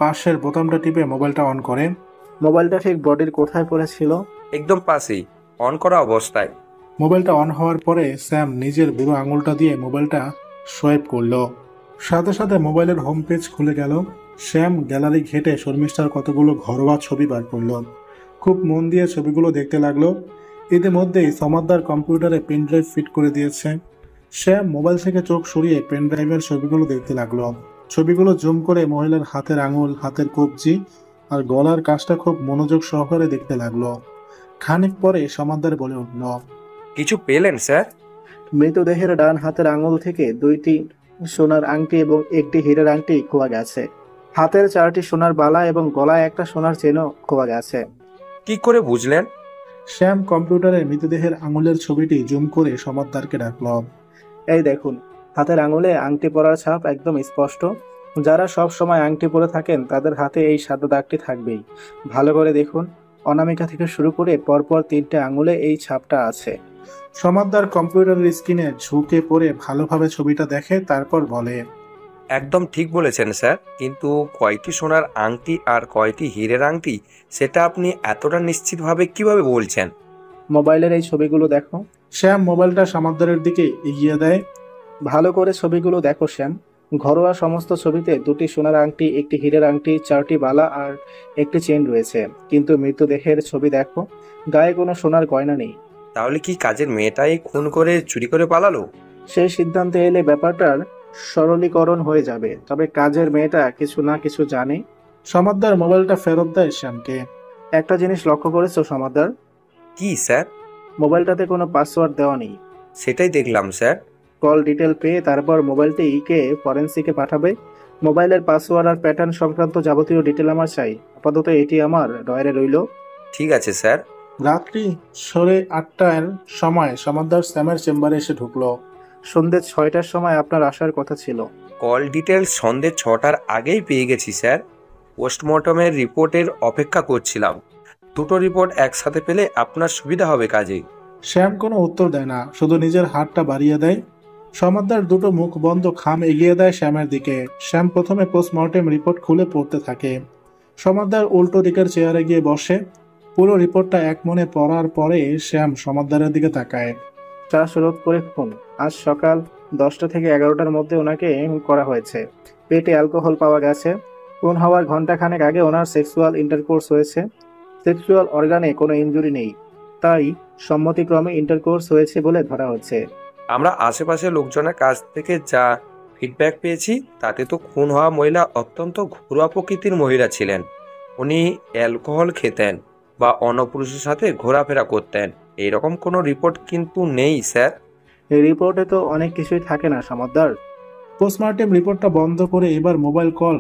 পাশের বোতামটা টিপে মোবাইলটা অন করে। মোবাইলটা ঠিক বডির কোথায় পড়েছিল? একদম পাশেই, অন করা অবস্থায়। মোবাইলটা অন হওয়ার পরে শ্যাম নিজের বুড়ো আঙুলটা দিয়ে মোবাইলটা সোয়াইপ করলো। সাথে সাথে মোবাইলের হোম পেজ খুলে গেল। শ্যাম গ্যালারি ঘেটে শর্মিষ্ঠার কতগুলো ঘরোয়া ছবি বার করলো। খুব মন দিয়ে ছবিগুলো দেখতে লাগলো। ইতিমধ্যেই সমাদদার কম্পিউটারে পেনড্রাইভ ফিট করে দিয়েছে। শ্যাম মোবাইল থেকে চোখ সরিয়ে পেনড্রাইভের ছবিগুলো দেখতে লাগলো। ছবিগুলো জুম করে মহিলার হাতের আঙুল, হাতের কবজি আর গলার কাজটা খুব মনোযোগ সহকারে দেখতে লাগলো। খানিক পরে সমাদদার বলে উঠল, কিছু পেলেন স্যার? মৃতদেহের ডান হাতের আঙুল থেকে 2টি সোনার আংটি এবং একটি হীরের আংটি খোয়া গেছে। হাতের 4টি সোনার বালা এবং গলায় একটা সোনার চেনও খোয়া গেছে। কি করে বুঝলেন? শ্যাম কম্পিউটারে মৃতদেহের আঙুলের ছবিটি জুম করে সমাদদারকে ডাকল। এই দেখুন, হাতের আঙুলে আংটি পরার ছাপ একদম স্পষ্ট। যারা সব সময় আংটি পরে থাকেন তাদের হাতে এই সাদা দাগটি থাকবেই। ভালো করে দেখুন, অনামিকা থেকে শুরু করে পরপর 3টে আঙুলে এই ছাপটা আছে। সমাদদার কম্পিউটারের স্ক্রিনে ঝুঁকে পড়ে ভালোভাবে ছবিটা দেখে, তারপর বলে, একদম ঠিক বলেছেন স্যার, কিন্তু কয়টি সোনার আংটি আর কয়টি হীরের আংটি সেটা আপনি এতটা নিশ্চিতভাবে কিভাবে বলছেন? মোবাইলের এই ছবিগুলো দেখো। শ্যাম মোবাইলটা সমাদদারের দিকে এগিয়ে দেয়। ভালো করে ছবিগুলো দেখো শ্যাম। ঘরোয়া সমস্ত ছবিতে 2টি সোনার আংটি, একটি হীরের আংটি, 4টি বালা আর একটি চেন রয়েছে, কিন্তু মৃতদেহের ছবি দেখো, গায়ে কোনো সোনার গয়না নেই। তাহলে কি কাজের মেয়েটাই খুন করে চুরি করে পালালো? সেই সিদ্ধান্তে এলে ব্যাপারটার সরলীকরণ হয়ে যাবে, তবে কাজের মেয়েটা কিছু না কিছু জানে। সমাদদার মোবাইলটা ফেরত দেয় শ্যামকে। একটা জিনিস লক্ষ্য করেছো সমাদদার? কি স্যার? মোবাইলটাতে কোনো পাসওয়ার্ড দেওয়া নেই। সেটাই দেখলাম স্যার। কল ডিটেল পেয়ে তারপর মোবাইলটিকে ফরেন্সিকে পাঠাবে। মোবাইলের পাসওয়ার্ড আর প্যাটার্ন সংক্রান্ত যাবতীয় ডিটেল আমার চাই। আপাতত এটি আমার ডয়ারে রইল। ঠিক আছে স্যার। রাত্রি 8:30টার সময় সমাদদার শ্যামের চেম্বারে এসে ঢুকলো। সন্ধ্যে 6টার সময় আপনার আসার কথা ছিল। কল ডিটেলস সন্ধ্যে 6টার আগেই পেয়ে গেছি স্যার। পোস্টমর্টমের রিপোর্টের অপেক্ষা করছিলাম। দুটো রিপোর্ট একসাথে পেলে আপনার সুবিধা হবে কাজেই। শ্যাম কোনো উত্তর দেয় না, শুধু নিজের হাতটা বাড়িয়ে দেয়। সমাদ্দার দুটো মুখ বন্ধ খাম এগিয়ে দেয় শ্যামের দিকে। শ্যাম প্রথমে পোস্টমর্টেম রিপোর্ট খুলে পড়তে থাকে। সমাদ্দার উল্টো দিকের চেয়ারে গিয়ে বসে। পুরো রিপোর্টটা এক মনে পড়ার পরে শ্যাম সমাদ্দারের দিকে তাকায়। শ্বাসরোধ করে খুন। আজ সকাল 10টা থেকে 11টার মধ্যে ওনাকে করা হয়েছে। পেটে অ্যালকোহল পাওয়া গেছে। খুন হওয়ার ঘন্টাখানেক আগে ওনার সেক্সুয়াল ইন্টারকোর্স হয়েছে। সেক্সুয়াল অর্গানে কোনো ইনজুরি নেই, তাই সম্মতিক্রমে ইন্টারকোর্স হয়েছে বলে ধরা হচ্ছে। আমরা আশেপাশে লোকজনের কাছ থেকে যা ফিডব্যাক পেয়েছি তাতে তো খুন হওয়া মহিলা অত্যন্ত ঘরোয়া প্রকৃতির মহিলা ছিলেন। উনি অ্যালকোহল খেতেন বা অন্য পুরুষের সাথে ঘোরাফেরা করতেন, এরকম কোনো রিপোর্ট কিন্তু নেই স্যার। এই রিপোর্টে তো অনেক কিছুই থাকে না সমাদ্দার। পোস্টমর্টেম রিপোর্টটা বন্ধ করে এবার মোবাইল কল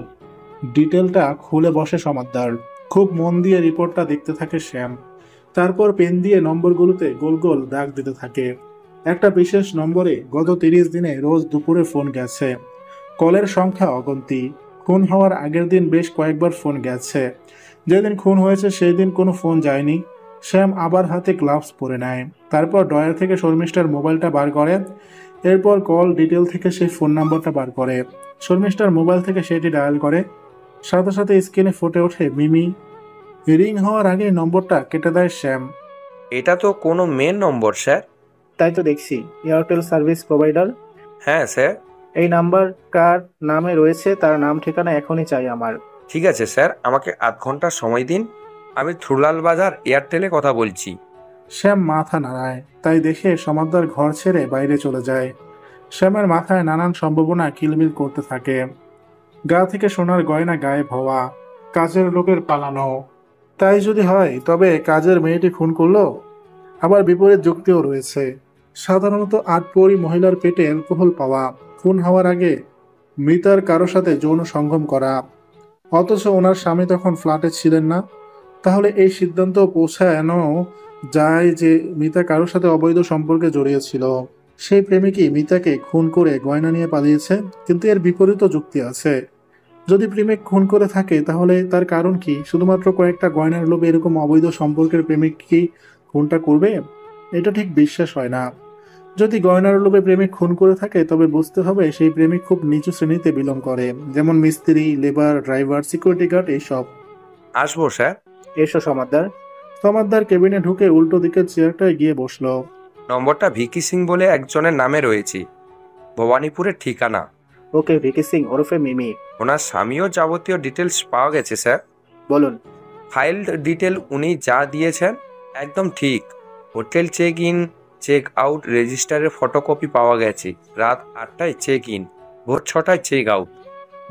ডিটেলটা খুলে বসে সমাদ্দার। খুব মন দিয়ে রিপোর্টটা দেখতে থাকে শ্যাম। তারপর পেন দিয়ে নম্বরগুলোতে গোল গোল দাগ দিতে থাকে। একটা বিশেষ নম্বরে গত 30 দিনে রোজ দুপুরে ফোন গেছে। কলের সংখ্যা অগন্তি। খুন হওয়ার আগের দিন বেশ কয়েকবার ফোন গেছে। যেদিন খুন হয়েছে সেই দিন কোনো ফোন যায়নি। শ্যাম আবার হাতে গ্লাভস পরে নেয়। তারপর ড্রয়ার থেকে শর্মিষ্ঠার মোবাইলটা বার করে। এরপর কল ডিটেল থেকে সেই ফোন নাম্বারটা বার করে। শর্মিষ্ঠার মোবাইল থেকে সেটি ডায়াল করে। সাথে সাথে স্ক্রিনে ফুটে ওঠে মিমি। রিং হওয়ার আগে নম্বরটা কেটে দেয় শ্যাম। এটা তো কোনো মেন নম্বর স্যার। তাই তো দেখছি, এয়ারটেল সার্ভিস প্রোভাইডার। হ্যাঁ স্যার। এই নাম্বার কার নামে রয়েছে তার নাম ঠিকানা এখনই চাই আমার। ঠিক আছে স্যার, আমাকে আধ ঘন্টা সময় দিন। আমি থ্রুলাল বাজার এয়ারটেলে কথা বলছি। শ্যাম মাথা নাড়ায়, তাই দেখে সমাদ্দার ঘর ছেড়ে বাইরে চলে যায়। শ্যামের মাথায় নানান সম্ভাবনা কিলবিল করতে থাকে। গা থেকে সোনার গয়না গায়েব হওয়া, কাজের লোকের পালানো। তাই যদি হয় তবে কাজের মেয়েটি খুন করলো। আবার বিপরীত যুক্তিও রয়েছে। সাধারণত আটপৌরি মহিলার পেটে অ্যালকোহল পাওয়া, খুন হওয়ার আগে মৃতার কারো সাথে যৌন সঙ্গম করা, অথচ ওনার স্বামী তখন ফ্ল্যাটে ছিলেন না। তাহলে এই সিদ্ধান্ত পৌঁছানো যায় যে মিতা কারোর সাথে অবৈধ সম্পর্কে জড়িয়েছিল। সেই প্রেমিকই মিতাকে খুন করে গয়না নিয়ে পালিয়েছে। কিন্তু এর বিপরীত যুক্তি আছে। যদি প্রেমিক খুন করে থাকে তাহলে তার কারণ কি? শুধুমাত্র কয়েকটা গয়নার লোভে এরকম অবৈধ সম্পর্কের প্রেমিক কি খুনটা করবে? এটা ঠিক বিশ্বাস হয় না। যদি গয়নার লোভে প্রেমিক খুন করে থাকে তবে বুঝতে হবে সেই প্রেমিক খুব নিচু শ্রেণীতে বিলং করে, যেমন মিস্ত্রি, লেবার, ড্রাইভার, সিকিউরিটি গার্ড এইসব। আসবো স্যার। এসো সমাদ্দার। সমাদ্দার কেবিনে ঢুকে উল্টো দিকের চেয়ারটায় গিয়ে বসলো। নম্বরটা ভিকি সিং বলে একজনের নামে রয়েছে, ভবানীপুরের ঠিকানা। ওকে, ভিকি সিং ওরফে মিমি। ওনার স্বামীও যাবতীয় ডিটেলস পাওয়া গেছে স্যার। বলুন। ফাইল ডিটেল উনি যা দিয়েছেন একদম ঠিক। Hotel check in, check out রেজিস্টারের ফটোকপি পাওয়া গেছে। রাত 8টায় চেক ইন, ভোর 6টায় চেক আউট।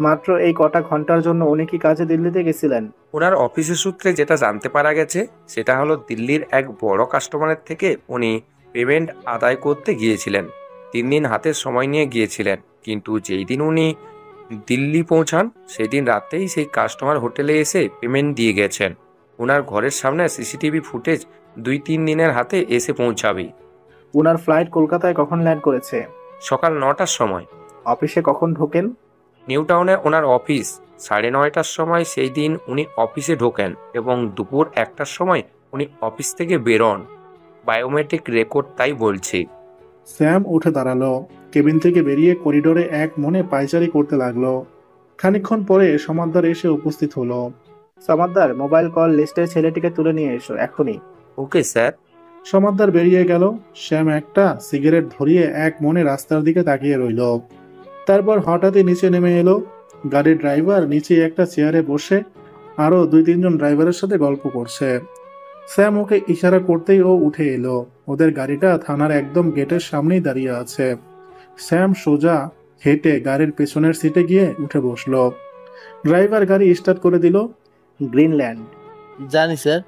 মাত্র এই কটা ঘন্টার জন্য উনি কি কাজে দিল্লিতে গেছিলেন? ওনার অফিসের সূত্রে যেটা জানতে পারা গেছে সেটা হলো দিল্লির এক বড় কাস্টমারের থেকে উনি পেমেন্ট আদায় করতে গিয়েছিলেন। 3 দিন হাতে সময় নিয়ে গিয়েছিলেন, কিন্তু যেই দিন উনি দিল্লি পৌঁছান সেদিন রাতেই সেই কাস্টমার হোটেলে এসে পেমেন্ট দিয়ে গেছেন। ওনার ঘরের সামনে সিসিটিভি ফুটেজ 2-3 দিনের হাতে এসে পৌঁছাবে। উনার ফ্লাইট কলকাতায় কখন ল্যান্ড করেছে? সকাল 9টার সময়। অফিসে কখন ঢোকেন? নিউ টাউনে ওনার অফিস। 9:30টার সময় সেই দিন উনি অফিসে ঢোকেন এবং দুপুর 1টার সময় উনি অফিস থেকে বেরোন। বায়োমেট্রিক রেকর্ড তাই বলছে। স্যাম উঠে দাঁড়ালো। কেবিন থেকে বেরিয়ে করিডোরে এক মনে পায়চারি করতে লাগলো। খানিকক্ষণ পরে সমাদ্দার এসে উপস্থিত হলো। সমাদ্দার, মোবাইল কল লিস্টের ছেলেটিকে তুলে নিয়ে এসো এখনই। Okay sir. সমাদ্দার বেরিয়ে গেল। শ্যাম একটা সিগারেট ধরিয়ে এক মনে রাস্তার দিকে তাকিয়ে রইল। তারপর হঠাৎই নিচে নেমে এলো। গাড়ির ড্রাইভার নিচে একটা চেয়ারে বসে আরো 2-3 জন ড্রাইভারের সাথে গল্প করছে। স্যাম ওকে ইশারা করতেই ও উঠে এলো। ওদের গাড়িটা থানার একদম গেটের সামনেই দাঁড়িয়ে আছে। স্যাম সোজা হেঁটে গাড়ির পেছনের সিটে গিয়ে উঠে বসলো। ড্রাইভার গাড়ি স্টার্ট করে দিল। গ্রিনল্যান্ড। জানি স্যার।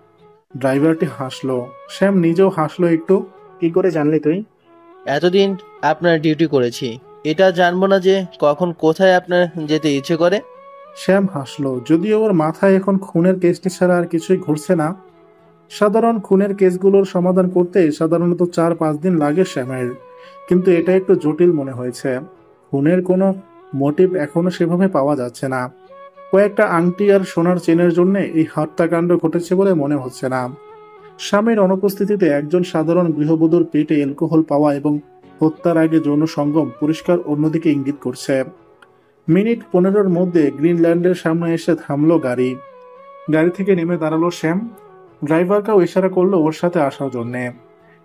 ড্রাইভারটি হাসলো। শ্যাম নিজেও হাসলো একটু। কি করে জানলি তুই? এতদিন আপনার ডিউটি করেছি, এটা জানবো না যে কখন কোথায় আপনার যেতে ইচ্ছে করে? শ্যাম হাসলো। যদিও ওর মাথায় এখন খুনের কেসটি ছাড়া আর কিছুই ঘুরছে না। সাধারণ খুনের কেসগুলোর সমাধান করতে সাধারণত 4-5 দিন লাগে শ্যামের। কিন্তু এটা একটু জটিল মনে হয়েছে। খুনের কোনো মোটিভ এখনো সেভাবে পাওয়া যাচ্ছে না। কয়েকটা আংটি আর সোনার চেনের জন্য এই হত্যাকাণ্ড ঘটেছে বলে মনে হচ্ছে না। স্বামীর অনুপস্থিতিতে একজন সাধারণ গৃহবধূর পেটে অ্যালকোহল পাওয়া এবং হত্যার আগে যৌন সঙ্গম পরিষ্কার অন্যদিকে ইঙ্গিত করছে। মিনিট 15-র মধ্যে গ্রিনল্যান্ডের সামনে এসে থামলো গাড়ি। গাড়ি থেকে নেমে দাঁড়ালো শ্যাম। ড্রাইভারকেও ইশারা করলো ওর সাথে আসার জন্যে।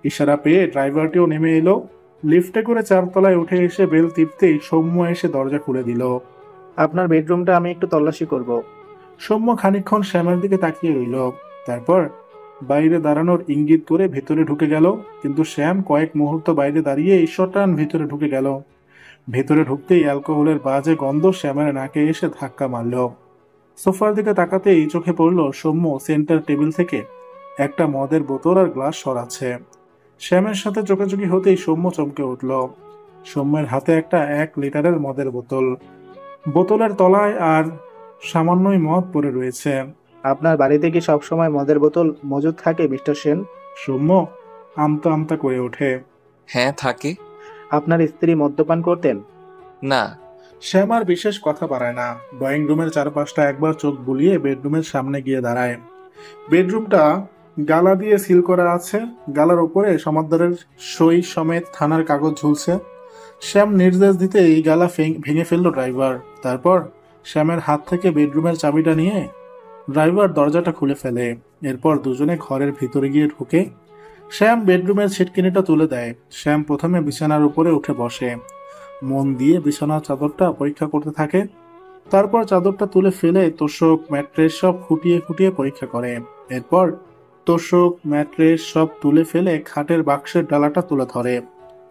ইশারা পেয়ে ড্রাইভারটিও নেমে এলো। লিফটে করে 4 তলায় উঠে এসে বেল টিপতেই সৌম্য এসে দরজা খুলে দিল। আপনার বেডরুমটা আমি একটু তল্লাশি করব। সৌম্য খানিকক্ষণ শ্যামের দিকে তাকিয়ে রইল। তারপর বাইরে দাঁড়ানোর ইঙ্গিত করে ভেতরে ঢুকে গেল, কিন্তু শ্যাম কয়েক মুহূর্ত বাইরে দাঁড়িয়ে ঈশ্বরটান ভিতরে ঢুকে গেল। ভেতরে ঢুকতেই অ্যালকোহলের বাজে গন্ধ শ্যামের নাকে এসে ধাক্কা মারল। সোফার দিকে তাকাতেই চোখে পড়ল সৌম্য সেন্টার টেবিল থেকে একটা মদের বোতল আর গ্লাস সরাচ্ছে। শ্যামের সাথে চোখাচোখি হতেই সৌম্য চমকে উঠল। সৌম্যের হাতে একটা 1 লিটারের মদের বোতল। বোতলের তলায় আর সামান্যই মদ পড়ে রয়েছে। আপনার বাড়িতে কি সবসময় মদের বোতল মজুদ থাকে মিস্টার সেন? সৌম্য আমতা আমতা করে ওঠে। হ্যাঁ থাকে। আপনার স্ত্রী মদ্যপান করতেন? না। শ্যাম আর বিশেষ কথা বাড়ায় না। ড্রয়িং রুমের চারপাশটা একবার চোখ বুলিয়ে বেডরুমের সামনে গিয়ে দাঁড়ায়। বেডরুমটা গালা দিয়ে সিল করা আছে। গালার উপরে সমাদদারের সই সমেত থানার কাগজ ঝুলছে। শ্যাম নির্দেশ দিতে এই গালা ভেঙে ফেললো ড্রাইভার। তারপর শ্যামের হাত থেকে বেডরুমের চাবিটা নিয়ে ড্রাইভার দরজাটা খুলে ফেলে। এরপর দুজনে ঘরের ভিতরে গিয়ে ঢুকে শ্যাম বেডরুমের ছিটকিনিটা তুলে দেয়। শ্যাম প্রথমে বিছানার উপরে উঠে বসে, মন দিয়ে বিছানার চাদরটা পরীক্ষা করতে থাকে। তারপর চাদরটা তুলে ফেলে তোষক ম্যাট্রেস সব খুঁটিয়ে খুঁটিয়ে পরীক্ষা করে। এরপর তোষক ম্যাট্রেস সব তুলে ফেলে খাটের বাক্সের ডালাটা তুলে ধরে।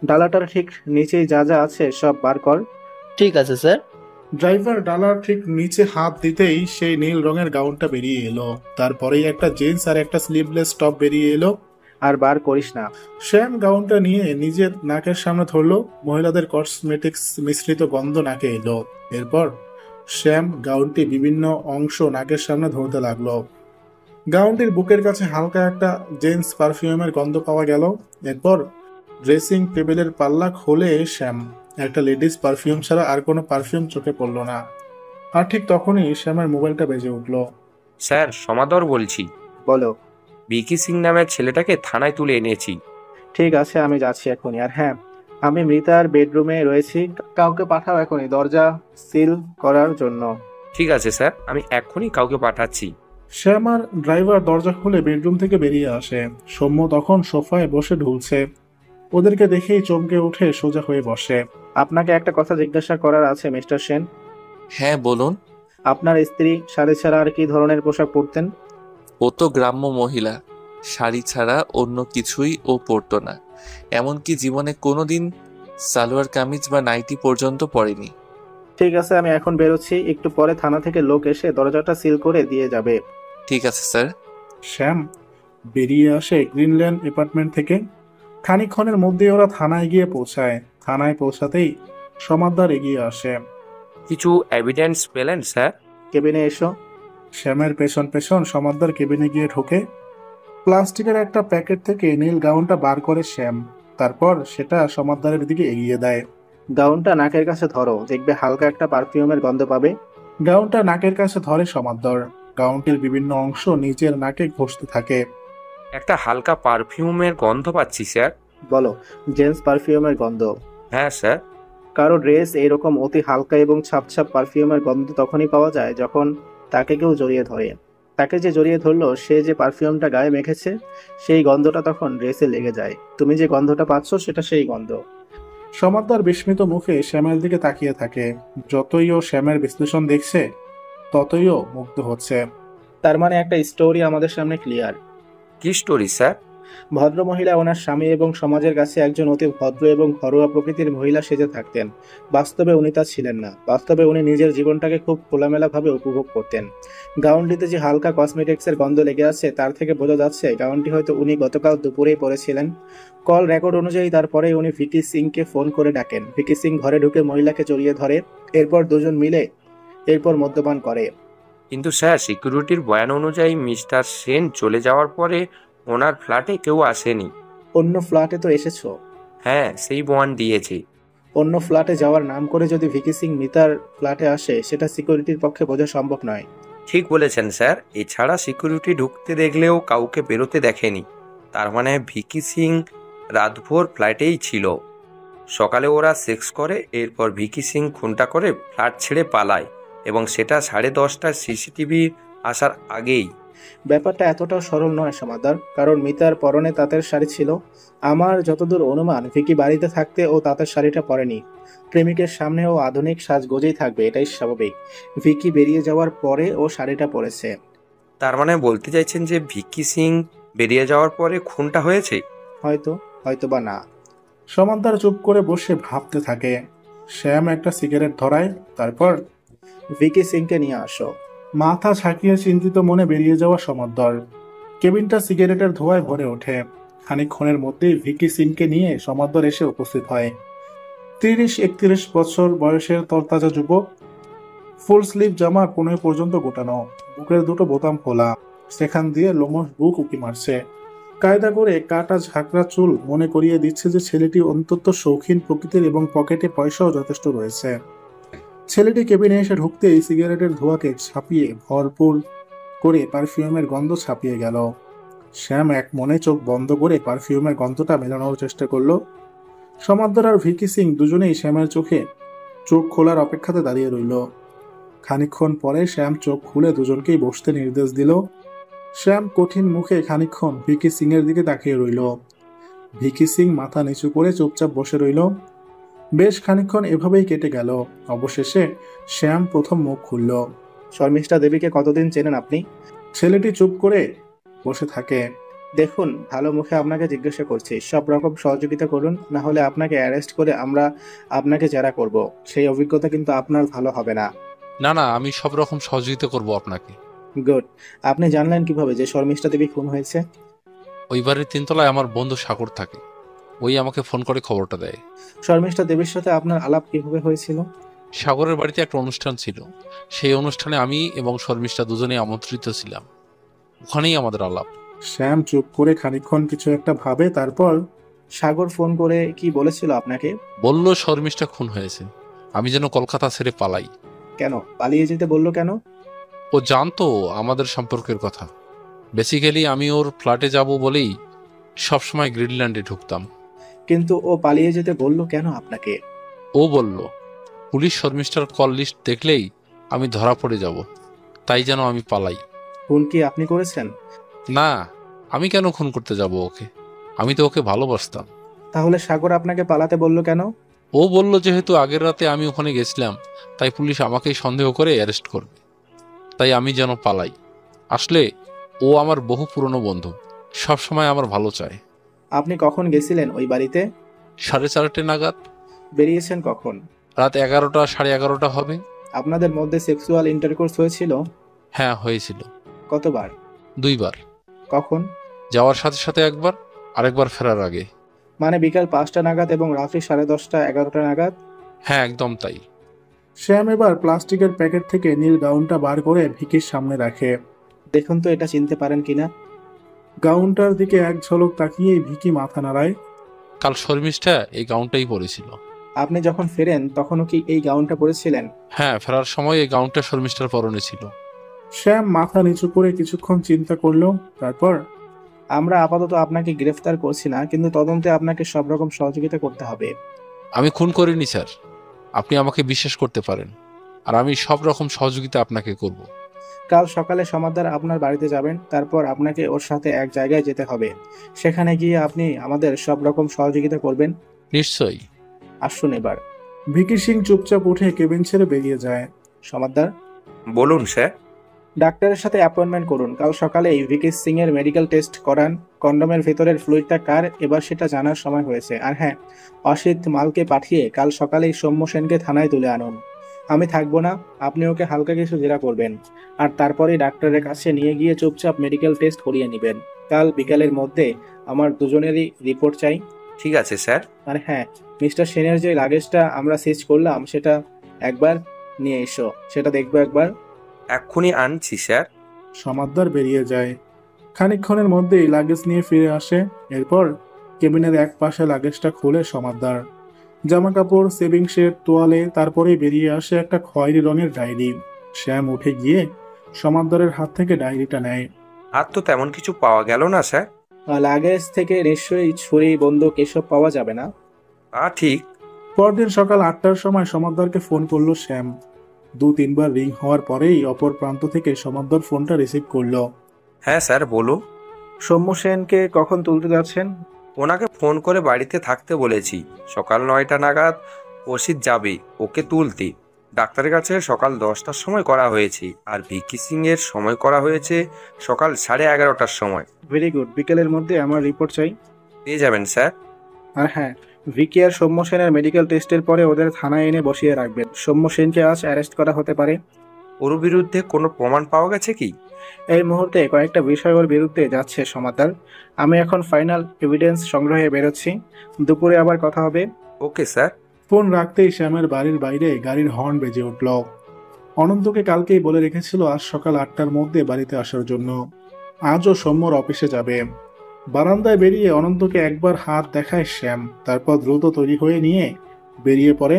ডালাটার ঠিক নিচেই যা যা আছে সব বার কর। ঠিক আছে স্যার। ড্রাইভার ডালার ঠিক নিচে হাত দিতেই সেই নীল রঙের গাউনটা বেরিয়ে এলো। তারপরেই একটা জিন্স আর একটা স্লিভলেস টপ বেরিয়ে এলো। আর বার করিস না। শ্যাম গাউনটা নিয়ে নিজের নাকের সামনে ধরলো। মহিলাদের কসমেটিক্স মিশ্রিত গন্ধ নাকে এলো। এরপর শ্যাম গাউনটি বিভিন্ন অংশ নাকের সামনে ধরতে লাগলো। গাউনটির বুকের কাছে হালকা একটা জেন্টস পারফিউমের গন্ধ পাওয়া গেল। এরপর ড্রেসিং টেবিলের পাল্লা খোলে শ্যাম। একটা লেডিস পারফিউম ছাড়া আর কোনো পারফিউম চোখে পড়লো না। আর ঠিক তখনই শ্যামের মোবাইলটা বেজে উঠলো। স্যার, সমাদর বলছি। বলো। বিকি সিং নামের ছেলেটাকে থানায় তুলে এনেছি। ঠিক আছে, আমি যাচ্ছি এখনই। আর হ্যাঁ, আমি মৃতার বেডরুমে রয়েছি। কাউকে পাঠাও এখনই দরজা সিল করার জন্য। ঠিক আছে স্যার, আমি এক্ষুনি কাউকে পাঠাচ্ছি। শ্যাম আর ড্রাইভার দরজা খুলে বেডরুম থেকে বেরিয়ে আসে। সৌম্য তখন সোফায় বসে ঢুলছে। ওদেরকে দেখেই চমকে উঠে সোজা হয়ে বসে। আপনাকে একটা কথা জিজ্ঞাসা করার আছে মিস্টার সেন। হ্যাঁ বলুন। আপনার স্ত্রী শাড়ি ছাড়া আর কি ধরনের পোশাক পরতেন? ও তো গ্রাম্য মহিলা, শাড়ি ছাড়া অন্য কিছুই ও পরতো না। এমনকি জীবনে কোনোদিন সালোয়ার কামিজ বা নাইটি পর্যন্ত পরেনি। ঠিক আছে, আমি এখন বেরোচ্ছি। একটু পরে থানা থেকে লোক এসে দরজাটা সিল করে দিয়ে যাবে। ঠিক আছে স্যার। শ্যাম বেরিয়ে আসে গ্রিনল্যান্ড অ্যাপার্টমেন্ট থেকে। খানিকক্ষণের মধ্যে ওরা থানায় গিয়ে পৌঁছায়। থানায় পৌঁছাতেই সমাদদার এগিয়ে আসে। কিছু এভিডেন্স পেলেন স্যার? কেবিনে এসো। শ্যামের পেছন পেছন সমাদদার কেবিনে গিয়ে ঢোকে। প্লাস্টিকের একটা প্যাকেট থেকে নীল গাউনটা বার করে শ্যাম। তারপর সেটা সমাদদারের দিকে এগিয়ে দেয়। গাউনটা নাকের কাছে ধরো, দেখবে হালকা একটা পারফিউমের গন্ধ পাবে। গাউনটা নাকের কাছে ধরে সমাদদার। গাউনটির বিভিন্ন অংশ নিচের নাকে ঘষতে থাকে। একটা হালকা পারফিউমের গন্ধ পাচ্ছি স্যার। বলো। জেন্টস পারফিউমের গন্ধ। হ্যাঁ স্যার। কারো ড্রেস এইরকম অতি হালকা এবং ছাপ পারফিউমের গন্ধ তখনই পাওয়া যায় যখন তাকে কেউ জড়িয়ে ধরে। তাকে যে জড়িয়ে ধরলো সে যে পারফিউমটা গায়ে মেখেছে সেই গন্ধটা তখন ড্রেসে লেগে যায়। তুমি যে গন্ধটা পাচ্ছ সেটা সেই গন্ধ। সমাদদার বিস্মিত মুখে শ্যামের দিকে তাকিয়ে থাকে। যতই ও শ্যামের বিশ্লেষণ দেখছে ততই ও মুগ্ধ হচ্ছে। তার মানে একটা স্টোরি আমাদের সামনে ক্লিয়ার। কি স্টোরি স্যার? ভদ্রমহিলা ওনার স্বামী এবং সমাজের কাছে একজন অতি ভদ্র এবং ঘরোয়া প্রকৃতির মহিলা সেজে থাকতেন। বাস্তবে উনি তা ছিলেন না। বাস্তবে উনি নিজের জীবনটাকে খুব খোলামেলাভাবে উপভোগ করতেন। গাউনটিতে যে হালকা কসমেটিক্সের গন্ধ লেগে আছে তার থেকে বোঝা যাচ্ছে গাউনটি হয়তো উনি গতকাল দুপুরেই পরেছিলেন। কল রেকর্ড অনুযায়ী তারপরে উনি ভিকি সিংকে ফোন করে ডাকেন। ভিকি সিং ঘরে ঢুকে মহিলাকে জড়িয়ে ধরে। এরপর দুজন মিলে মদ্যপান করে। কিন্তু স্যার, সিকিউরিটির বয়ান অনুযায়ী মিস্টার সেন চলে যাওয়ার পরে ওনার ফ্ল্যাটে কেউ আসেনি। অন্য ফ্ল্যাটে তো এসেছো। হ্যাঁ, সেই বয়ান দিয়েছি। অন্য ফ্ল্যাটে যাওয়ার নাম করে যদি ভিকি সিং মিতার ফ্ল্যাটে আসে সেটা সিকিউরিটির পক্ষে বোঝা সম্ভব নয়। ঠিক বলেছেন স্যার। এছাড়া সিকিউরিটি ঢুকতে দেখলেও কাউকে বেরোতে দেখেনি। তার মানে ভিকি সিং রাতভর ফ্ল্যাটেই ছিল। সকালে ওরা সেক্স করে, এরপর ভিকি সিং খুনটা করে ফ্ল্যাট ছেড়ে পালায়, এবং সেটা 10:30টার সিসিটিভি আসার আগেই। ব্যাপারটা এতটাও সরল নয় সমাদার, কারণ মিতার পরনে তাঁতের শাড়ি ছিল। আমার যতদূর অনুমান ভিকি বাড়িতে থাকতে ও তাঁতের শাড়িটা পরেনি। প্রেমিকের সামনে ও আধুনিক সাজগোজেই থাকবে, এটাই স্বাভাবিক। ভিকি বেরিয়ে যাওয়ার পরে ও শাড়িটা পরেছে। তার মানে বলতে চাইছেন যে ভিকি সিং বেরিয়ে যাওয়ার পরে খুনটা হয়েছে? হয়তো, হয়তো বা না। সমান্তর চুপ করে বসে ভাবতে থাকে। শ্যাম একটা সিগারেট ধরায়, তারপর ভিকি সিংকে নিয়ে আসো। মাথা ঝাঁকিয়ে চিন্তিত মনে বেরিয়ে যাওয়া সমান্তর। কেবিনটা সিগারেটের ধোঁয়ায় ভরে ওঠে। খানিকক্ষণের মধ্যেই ভিকি সিংকে নিয়ে সমান্তর এসে উপস্থিত হয়। 30-31 বছর বয়সের তরতাজা যুবক, ফুল স্লিভ জামা কোণে পর্যন্ত গোটানো, বুকের দুটো বোতাম খোলা, সেখান দিয়ে লোমশ বুক উকি মারছে। কায়দা করে কাটা ঝাঁকড়া চুল মনে করিয়ে দিচ্ছে যে ছেলেটি অন্তত শৌখিন প্রকৃতির এবং পকেটে পয়সাও যথেষ্ট রয়েছে। ছেলেটি কেবিনে এসে ঢুকতেই সিগারেটের ধোঁয়াকে ছাপিয়ে ভরপুর করে পারফিউমের গন্ধ ছাপিয়ে গেল। শ্যাম এক মনে চোখ বন্ধ করে পারফিউমের গন্ধটা মেলানোর চেষ্টা করলো। সমান্তর আর ভিকি সিং দুজনেই শ্যামের চোখ খোলার অপেক্ষাতে দাঁড়িয়ে রইল। খানিকক্ষণ পরে শ্যাম চোখ খুলে দুজনকেই বসতে নির্দেশ দিল। শ্যাম কঠিন মুখে খানিকক্ষণ ভিকি সিং এর দিকে তাকিয়ে রইল। ভিকি সিং মাথা নিচু করে চুপচাপ বসে রইল। বেশ খানিকক্ষণ এভাবেই কেটে গেল। অবশেষে শ্যাম প্রথম মুখ খুলল। শর্মিষ্ঠা দেবীকে কতদিন চেনেন আপনি? ছেলেটি চুপ করে বসে থাকে। দেখুন, ভালো মুখে আপনাকে জিজ্ঞাসা করছি, সব রকম সহযোগিতা করুন, না হলে আপনাকে অ্যারেস্ট করে আমরা আপনাকে জেরা করব। সেই অভিজ্ঞতা কিন্তু আপনার ভালো হবে না। না না, আমি সব রকম সহযোগিতা করব আপনাকে। গুড। আপনি জানলেন কিভাবে যে শর্মিষ্ঠা দেবী খুন হয়েছে? ওই বাড়ির 3 তলায় আমার বন্ধু সাগর থাকে, ওই আমাকে ফোন করে খবরটা দেয়। শর্মিষ্ঠা দেবীর সাথে আপনার আলাপ কিভাবে হয়েছিল? সাগরের বাড়িতে একটা অনুষ্ঠান ছিল, সেই অনুষ্ঠানে আমি এবং শর্মিষ্ঠা দুজনেই আমন্ত্রিত ছিলাম, ওখানেই আমাদের আলাপ। শ্যাম চুপ করে খানিকক্ষণ কিছু একটা ভাবে, তারপর সাগর ফোন করে কি বলেছিল আপনাকে? বলল শর্মিষ্ঠা খুন হয়েছে, আমি যেন কলকাতা ছেড়ে পালাই। কেন পালিয়ে যেতে বললো কেন? ও জানতো আমাদের সম্পর্কের কথা। বেসিক্যালি আমি ওর ফ্ল্যাটে যাব বলেই সবসময় গ্রিনল্যান্ডে ঢুকতাম। কিন্তু ও পালিয়ে যেতে বললো কেন আপনাকে? ও বলল পুলিশ শর্মিষ্ঠার কল লিস্ট দেখলেই আমি ধরা পড়ে যাব, তাই যেন আমি পালাই। খুন কি আপনি করেছেন? না, আমি কেন খুন করতে যাব ওকে, আমি তো ওকে ভালোবাসতাম। তাহলে সাগর আপনাকে পালাতে বললো কেন? ও বলল যেহেতু আগের রাতে আমি ওখানে গেছিলাম, তাই পুলিশ আমাকেই সন্দেহ করে অ্যারেস্ট করবে, তাই আমি যেন পালাই। আসলে ও আমার বহু পুরনো বন্ধু, সব সময় আমার ভালো চায়। আপনি কখন গেছিলেন ওই বাড়িতে? 4:30 নাগাদ। বেরিয়েছেন কখন? রাত 11টা 11:30 হবে। আপনাদের মধ্যে সেক্সুয়াল ইন্টারকোর্স হয়েছিল? হ্যাঁ হয়েছিল। কতবার? 2 বার। কখন? যাওয়ার সাথে সাথে একবার, আরেকবার ফেরার আগে। মানে বিকাল 5টা নাগাদ এবং রাত্রি 10:30 11টা নাগাদ? হ্যাঁ একদম তাই। শ্যাম এবার প্লাস্টিকের প্যাকেট থেকে নীল গাউনটা বার করে ভিকির সামনে রাখে। দেখুন তো এটা চিনতে পারেন কিনা। গাউনটার দিকে এক ঝলক তাকিয়েই ভিকি মাথা নাড়ায়। কাল শর্মিষ্ঠা এই গাউনটাই পরেছিল। আপনি যখন ফেরেন তখনও কি এই গাউনটা পরেছিলেন? হ্যাঁ, ফেরার সময় এই গাউনটা শর্মিষ্ঠার পরনে ছিল। শ্যাম মাথা নিচু করে কিছুক্ষণ চিন্তা করলো, তারপর আমরা আপাতত আপনাকে গ্রেফতার করছি না, কিন্তু তদন্তে আপনাকে সব রকম সহযোগিতা করতে হবে। আমি খুন করিনি স্যার, আপনি আমাকে বিশ্বাস করতে পারেন, আর আমি সব রকম সহযোগিতা আপনাকে করব। কাল সকালে সমাদদার আপনার বাড়িতে যাবেন, তারপর আপনাকে ওর সাথে এক জায়গায় যেতে হবে। সেখানে গিয়ে আপনি আমাদের সব রকম সহযোগিতা করবেন। নিশ্চয়ই। আসুন এবার। ভিকি সিং চুপচাপ উঠে কেবিন ছেড়ে বেরিয়ে যায়। সমাদদার, বলুন স্যার। ডাক্তারের সাথে অ্যাপয়েন্টমেন্ট করুন। কাল সকালেই ভিকি সিং এর মেডিকেল টেস্ট করান। কন্ডোমের ভেতরের ফ্লুইডটা কার এবার সেটা জানার সময় হয়েছে। আর হ্যাঁ, অসিত মালকে পাঠিয়ে কাল সকালেই সৌম্য সেনকে থানায় তুলে আনুন। আমি থাকবো না, আপনি ওকে হালকা কিছু জেরা করবেন, আর তারপরেই ডাক্তারের কাছে নিয়ে গিয়ে চুপচাপ মেডিকেল টেস্ট করিয়ে নেবেন। কাল বিকালের মধ্যে আমার দুজনেরই রিপোর্ট চাই। ঠিক আছে স্যার। আর হ্যাঁ, মিস্টার সেনের যে লাগেজটা আমরা সিজ করলাম সেটা একবার নিয়ে এসো, সেটা দেখবো একবার। এক্ষুনি আনছি স্যার। সমাদদার বেরিয়ে যায়। খানিকক্ষণের মধ্যেই লাগেজ নিয়ে ফিরে আসে। এরপর কেবিনের এক পাশে লাগেজটা খুলে সমাদদার। জামা কাপড়, সেভিং শেড, তোয়ালে, তারপরে বেরিয়ে আসে একটা খয়েরি রঙের ডায়েরি। শ্যাম উঠে গিয়ে সমাদদারের হাত থেকে ডায়েরিটা নেয়। আর তো তেমন কিছু পাওয়া গেল না স্যার। লাগেজ থেকে নিশ্চয়ই ছুরি, বন্দুক এসব পাওয়া যাবে না? ঠিক। পরদিন সকাল 8টার সময় সমাদদারকে ফোন করলো শ্যাম। 2-3বার রিং হওয়ার পরেই অপর প্রান্ত থেকে সমাদদার ফোনটা রিসিভ করলো। হ্যাঁ স্যার, বলুন। সৌম্য সেনকে কখন তুলতে যাচ্ছেন? ওনাকে ফোন করে বাড়িতে থাকতে বলেছি। সকাল 9টা নাগাদ অসিত যাবে ওকে তুলতে। ডাক্তারের কাছে সকাল 10টার সময় করা হয়েছে, আর ভিকি সিং এর সময় করা হয়েছে সকাল 11:30টার সময়। ভেরি গুড, বিকেলের মধ্যে আমার রিপোর্ট চাই। পেয়ে যাবেন স্যার। আর হ্যাঁ, ভিকি আর সৌম্য সেনের মেডিকেল টেস্টের পরে ওদের থানায় এনে বসিয়ে রাখবেন। সৌম্য সেনকে আজ অ্যারেস্ট করা হতে পারে। ওর বিরুদ্ধে কোনো প্রমাণ পাওয়া গেছে কি? এই মুহূর্তে কয়েকটা বিষয় ওর বিরুদ্ধে যাচ্ছে সমাদদার। আমি এখন ফাইনাল এভিডেন্স সংগ্রহে বেরোচ্ছি। দুপুরে আবার কথা হবে। Okay sir. ফোন রাখতেই শ্যামের বাড়ির বাইরে গাড়ির হর্ন বেজে উঠল। অনন্তকে কালকেই বলে রেখেছিল আজ সকাল 8টার মধ্যে বাড়িতে আসার জন্য। আজও সৌম্যর অফিসে যাবে। বারান্দায় বেরিয়ে অনন্তকে একবার হাত দেখায় শ্যাম, তারপর দ্রুত তৈরি হয়ে নিয়ে বেরিয়ে পড়ে।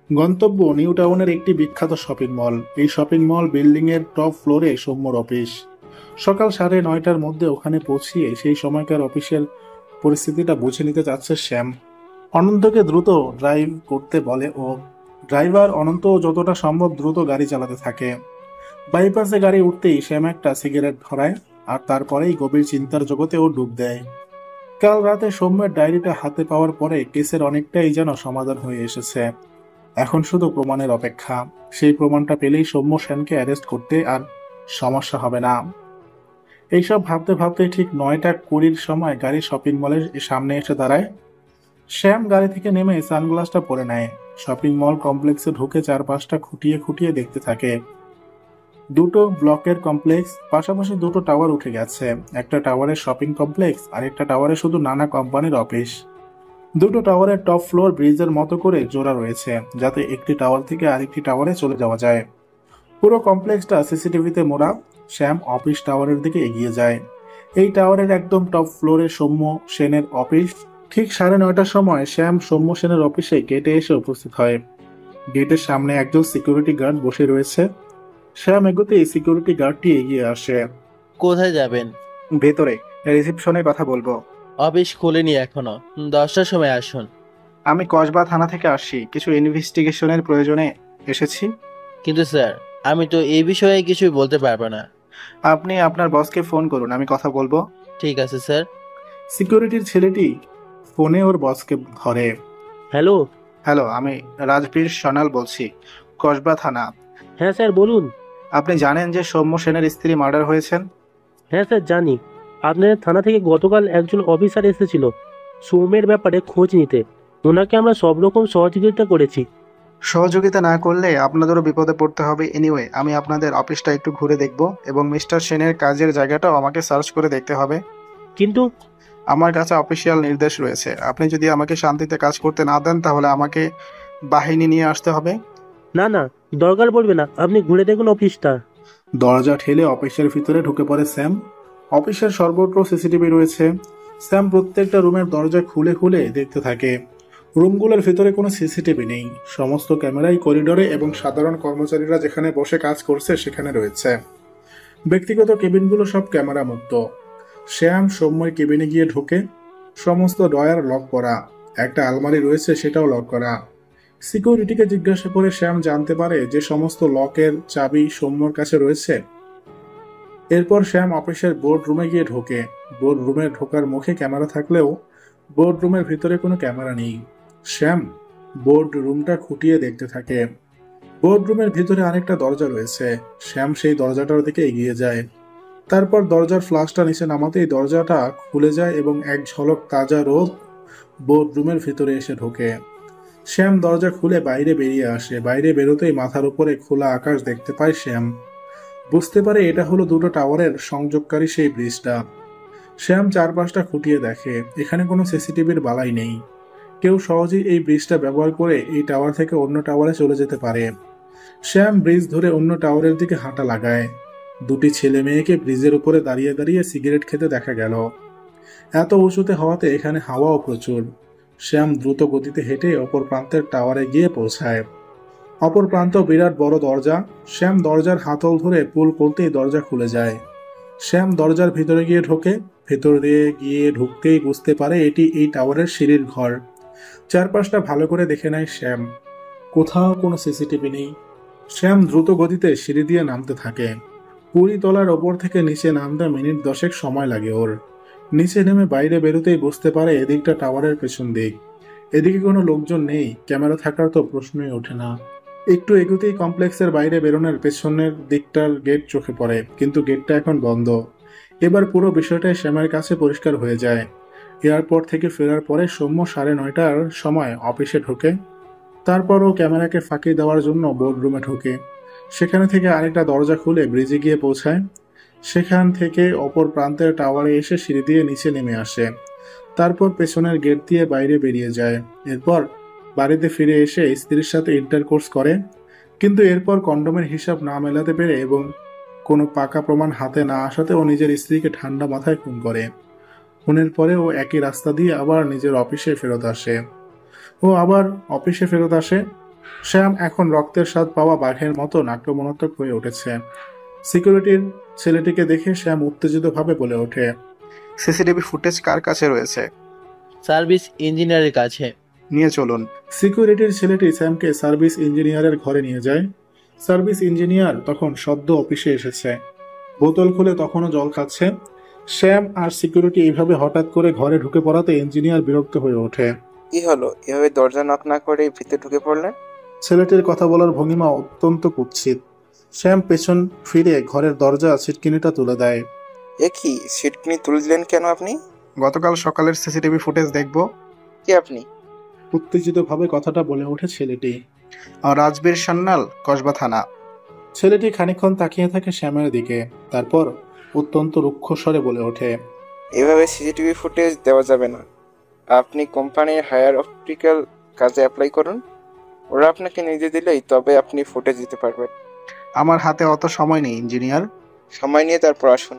গন্তব্য নিউ টাউনের একটি বিখ্যাত শপিং মল। এই শপিং মল বিল্ডিং এর টপ ফ্লোরে সৌম্যর অফিস। সকাল 9:30টার মধ্যে ওখানে পৌঁছিয়ে সেই সময়কার অফিসের পরিস্থিতিটা বুঝে নিতে চাচ্ছে শ্যাম। অনন্তকে দ্রুত ড্রাইভ করতে বলে ও। ড্রাইভার অনন্ত যতটা সম্ভব দ্রুত গাড়ি চালাতে থাকে। বাইপাসে গাড়ি উঠতেই শ্যাম একটা সিগারেট ধরায়, আর তারপরেই গভীর চিন্তার জগতে ও ডুব দেয়। কাল রাতে সৌম্যের ডায়েরিটা হাতে পাওয়ার পরে কেসের অনেকটাই যেন সমাধান হয়ে এসেছে। এখন শুধু প্রমাণের অপেক্ষা। সেই প্রমাণটা পেলেই সৌম্য সেনকে অ্যারেস্ট করতে আর সমস্যা হবে না। এইসব ভাবতে ভাবতে ঠিক 9:20 সময় গাড়ি শপিং মলের সামনে এসে দাঁড়ায়। শ্যাম গাড়ি থেকে নেমে সানগ্লাসটা পরে নেয়। শপিং মল কমপ্লেক্সে ঢুকে চারপাশটা খুঁটিয়ে খুঁটিয়ে দেখতে থাকে। দুটো ব্লকের কমপ্লেক্স, পাশাপাশি দুটো টাওয়ার উঠে গেছে। একটা টাওয়ারের শপিং কমপ্লেক্স আর একটা টাওয়ারে শুধু নানা কোম্পানির অফিস। দুটো টাওয়ারের টপ ফ্লোর ব্রিজের মতো করে জোড়া রয়েছে, যাতে একটি টাওয়ার থেকে আরেকটি টাওয়ারে চলে যাওয়া যায়। পুরো কমপ্লেক্সটা সিসিটিভিতে মোড়া। শ্যাম অফিস টাওয়ারের দিকে এগিয়ে যায়। এই টাওয়ারের একদম টপ ফ্লোরে সৌম্য সেনের অফিস। ঠিক 9:30টার সময় শ্যাম সৌম্য সেনের অফিসে গেটে এসে উপস্থিত হয়। গেটের সামনে একজন সিকিউরিটি গার্ড বসে রয়েছে। শ্যাম এগোতেই সিকিউরিটি গার্ডটি এগিয়ে আসে। কোথায় যাবেন? ভেতরে রিসেপশনে কথা বলবো। অফিস খোলেনি এখনো, 10টার সময় আসুন। আমি কসবা থানা থেকে আসছি, কিছু ইনভেস্টিগেশনের প্রয়োজনে এসেছি। কিন্তু স্যার, আমি তো এই বিষয়ে কিছুই বলতে পারবো না। আপনি আপনার বসকে ফোন করুন, আমি কথা বলবো। ঠিক আছে স্যার। সিকিউরিটির ছেলেটি ফোনে ওর বসকে ধরে। হ্যালো। হ্যালো, আমি রাজবীর সোনাল বলছি, কসবা থানা। হ্যাঁ স্যার, বলুন। আপনি জানেন যে সৌম্য সেনের স্ত্রী মার্ডার হয়েছেন? হ্যাঁ স্যার, জানি। আপনাদের থানা থেকে গতকাল একজন অফিসার এসেছিল সৌম্যের ব্যাপারে খোঁজ নিতে। ওনাকে আমরা সব রকম সহযোগিতা করেছি। সহযোগিতা না করলে আপনাদেরও বিপদে পড়তে হবে। এনিওয়ে, আমি আপনাদের অফিসটা একটু ঘুরে দেখব এবং মিস্টার সেনের কাজের জায়গাটাও আমাকে সার্চ করে দেখতে হবে। কিন্তু আমার কাছে অফিসিয়াল নির্দেশ রয়েছে। আপনি যদি আমাকে শান্তিতে কাজ করতে না দেন তাহলে আমাকে বাহিনী নিয়ে আসতে হবে। না না, দরকার পড়বে না, আপনি ঘুরে দেখুন অফিসটা। দরজা ঠেলে অফিসের ভিতরে ঢুকে পড়ে শ্যাম। অফিসের সর্বত্র সিসিটিভি রয়েছে। স্যাম প্রত্যেকটা রুমের দরজা খুলে খুলে দেখতে থাকে। রুমগুলোর ভিতরে কোনো সিসিটিভি নেই। সমস্ত ক্যামেরাই করিডোরে এবং সাধারণ কর্মচারীরা যেখানে বসে কাজ করছে সেখানে রয়েছে। ব্যক্তিগত কেবিনগুলো সব ক্যামেরা মুক্ত। শ্যাম সৌম্যের কেবিনে গিয়ে ঢোকে। সমস্ত ডয়ার লক করা। একটা আলমারি রয়েছে, সেটাও লক করা। সিকিউরিটিকে জিজ্ঞাসা করে শ্যাম জানতে পারে যে সমস্ত লকের চাবি সৌম্যর কাছে রয়েছে। এরপর শ্যাম অফিসের বোর্ড রুমে গিয়ে ঢোকে। বোর্ড রুমে ঢোকার মুখে ক্যামেরা থাকলেও বোর্ড রুমের ভিতরে কোনো ক্যামেরা নেই। শ্যাম বোর্ড রুমটা খুঁটিয়ে দেখতে থাকে। বোর্ড রুমের ভিতরে আরেকটা দরজা রয়েছে। শ্যাম সেই দরজাটার দিকে এগিয়ে যায়। তারপর দরজার ফ্লাশটা নিচে নামাতেই দরজাটা খুলে যায় এবং এক ঝলক তাজা রোদ বোর্ড রুমের ভিতরে এসে ঢোকে। শ্যাম দরজা খুলে বাইরে বেরিয়ে আসে। বাইরে বেরোতেই মাথার উপরে খোলা আকাশ দেখতে পায় শ্যাম। বুঝতে পারে এটা হলো দুটো টাওয়ারের সংযোগকারী সেই ব্রিজটা। শ্যাম চারপাশটা খুঁটিয়ে দেখে। এখানে কোনো সিসিটিভির বালাই নেই। কেউ সহজেই এই ব্রিজটা ব্যবহার করে এই টাওয়ার থেকে অন্য টাওয়ারে চলে যেতে পারে। শ্যাম ব্রিজ ধরে অন্য টাওয়ারের দিকে হাঁটা লাগায়। দুটি ছেলে মেয়েকে ব্রিজের উপরে দাঁড়িয়ে দাঁড়িয়ে সিগারেট খেতে দেখা গেল। এত উঁচুতে হওয়াতে এখানে হাওয়াও প্রচুর। শ্যাম দ্রুত গতিতে হেঁটে অপর প্রান্তের টাওয়ারে গিয়ে পৌঁছায়। অপর প্রান্ত বিরাট বড় দরজা। শ্যাম দরজার হাতল ধরে পুল করতেই দরজা খুলে যায়। শ্যাম দরজার ভিতরে গিয়ে ঢোকে। ভেতর দিয়ে গিয়ে ঢুকতেই বুঝতে পারে এটি এই টাওয়ারের সিঁড়ির ঘর। চারপাশটা ভালো করে দেখে নেয় শ্যাম। কোথাও কোনো সিসিটিভি নেই। শ্যাম দ্রুত গতিতে সিঁড়ি দিয়ে নামতে থাকে। 20 তলার ওপর থেকে নিচে নামতে মিনিট 10 সময় লাগে ওর। নিচে নেমে বাইরে বেরোতেই বুঝতে পারে এদিকটা টাওয়ারের পেছন দিক। এদিকে কোনো লোকজন নেই, ক্যামেরা থাকার তো প্রশ্নই ওঠে না। একটু এগোতেই কমপ্লেক্সের বাইরে বেরোনোর পেছনের দিকটার গেট চোখে পড়ে, কিন্তু গেটটা এখন বন্ধ। এবার পুরো বিষয়টাই শ্যামের কাছে পরিষ্কার হয়ে যায়। এয়ারপোর্ট থেকে ফেরার পরে সৌম্য 9:30টার সময় অফিসে ঢোকে। তারপর ও ক্যামেরাকে ফাঁকি দেওয়ার জন্য বোর্ডরুমে ঢোকে। সেখানে থেকে আরেকটা দরজা খুলে ব্রিজে গিয়ে পৌঁছায়। সেখান থেকে অপর প্রান্তের টাওয়ারে এসে সিঁড়ি দিয়ে নিচে নেমে আসে। তারপর পেছনের গেট দিয়ে বাইরে বেরিয়ে যায়। এরপর বাড়িতে ফিরে এসে স্ত্রীর সাথে ইন্টারকোর্স করে, কিন্তু এরপর কন্ডোমের হিসাব না মেলাতে পেরে এবং কোনো পাকা প্রমাণ হাতে না আসাতে ও নিজের স্ত্রীকে ঠান্ডা মাথায় খুন করে। খুনের পরে ও একই রাস্তা দিয়ে আবার নিজের অফিসে ফেরত আসে। শ্যাম এখন রক্তের স্বাদ পাওয়া বাঘের মতো আক্রমণাত্মক হয়ে উঠেছে। সিকিউরিটির ছেলেটিকে দেখে শ্যাম উত্তেজিতভাবে বলে ওঠে, সিসিটিভি ফুটেজ কার কাছে রয়েছে? সার্ভিস ইঞ্জিনিয়ারের কাছে। নিয়ে চলুন। সিকিউরিটির ছেলেটি স্যামকে সার্ভিস ইঞ্জিনিয়ারের ঘরে নিয়ে যায়। সার্ভিস ইঞ্জিনিয়ার তখন সদ্য অফিসে এসেছে। বোতল খুলে তখনও জল খাচ্ছে। শ্যাম আর সিকিউরিটি এইভাবে হঠাৎ করে ঘরে ঢুকে পড়াতে ইঞ্জিনিয়ার বিরক্ত হয়ে ওঠে। কি হলো, এভাবে দরজা নক না করে ভিতরে ঢুকে পড়লেন? ছেলেটির কথা বলার ভঙ্গিমা অত্যন্ত কুৎসিত। শ্যাম পেছন ফিরে ঘরের দরজা ছিটকিনিটা তুলে দেয়। এ কি, সিটকিনি তুলে দিলেন কেন আপনি? গতকাল সকালের সিসিটিভি ফুটেজ দেখব। কি আপনি? উত্তেজিতভাবে কথাটা বলে ওঠে ছেলেটি। রাজবীর সান্যাল, কসবা থানা। ছেলেটি খানিকক্ষণ তাকিয়ে থাকে শ্যামের দিকে, তারপর অত্যন্ত রুক্ষ স্বরে বলে ওঠে, এভাবে সিসিটিভি ফুটেজ দেওয়া যাবে না। আপনি কোম্পানির হায়ার অপটিক্যাল কাজে অ্যাপ্লাই করুন। ওরা আপনাকে নিজে দিলেই তবে আপনি ফুটেজ দিতে পারবেন। আমার হাতে অত সময় নেই ইঞ্জিনিয়ার। সময় নিয়ে তারপর আসুন।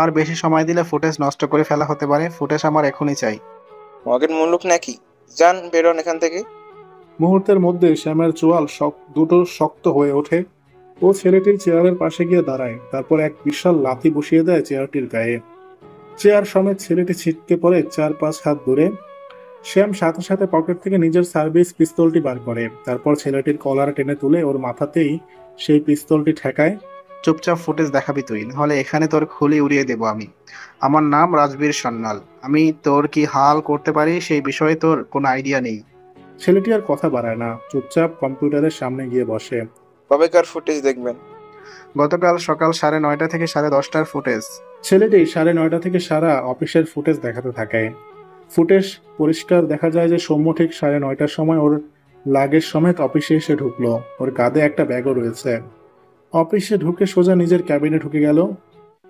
আর বেশি সময় দিলে ফুটেজ নষ্ট করে ফেলা হতে পারে। ফুটেজ আমার এখনই চাই। মগের মুলুক নাকি? যান, বেরোন এখান থেকে। মুহূর্তের মধ্যে শ্যামের চোয়াল দুটো শক্ত হয়ে ওঠে। ও ছেলেটির চেয়ারের পাশে গিয়ে দাঁড়ায়, তারপর এক বিশাল লাথি বসিয়ে দেয় চেয়ারটির গায়ে। চেয়ার সমেত ছেলেটি ছিটকে পড়ে 4-5 হাত দূরে। শ্যাম সাথে সাথে পকেট থেকে নিজের সার্ভিস পিস্তলটি বার করে, তারপর ছেলেটির কলার টেনে তুলে ওর মাথাতেই সেই পিস্তলটি ঠেকায়। চুপচাপ ফুটেজ দেখাবি তুই, নাহলে এখানে তোর খুলি উড়িয়ে দেব আমি। আমার নাম রাজবীর সান্যাল। আমি তোর কি হাল করতে পারি সেই বিষয়ে তোর কোনো আইডিয়া নেই। ছেলেটি আর কথা বাড়ায় না, চুপচাপ কম্পিউটারের সামনে গিয়ে বসে। কবেকার ফুটেজ দেখবেন? গতকাল সকাল 9:30 থেকে 10:30টার ফুটেজ। ছেলেটি 9:30 থেকে সারা অফিসের ফুটেজ দেখাতে থাকে। ফুটেজ পরিষ্কার দেখা যায় যে সৌম্য ঠিক 9:30টার সময় ওর লাগেজ সমেত অফিসে এসে ঢুকলো। ওর কাঁধে একটা ব্যাগও রয়েছে। অফিসে ঢুকে সোজা নিজের ক্যাবিনে ঢুকে গেল।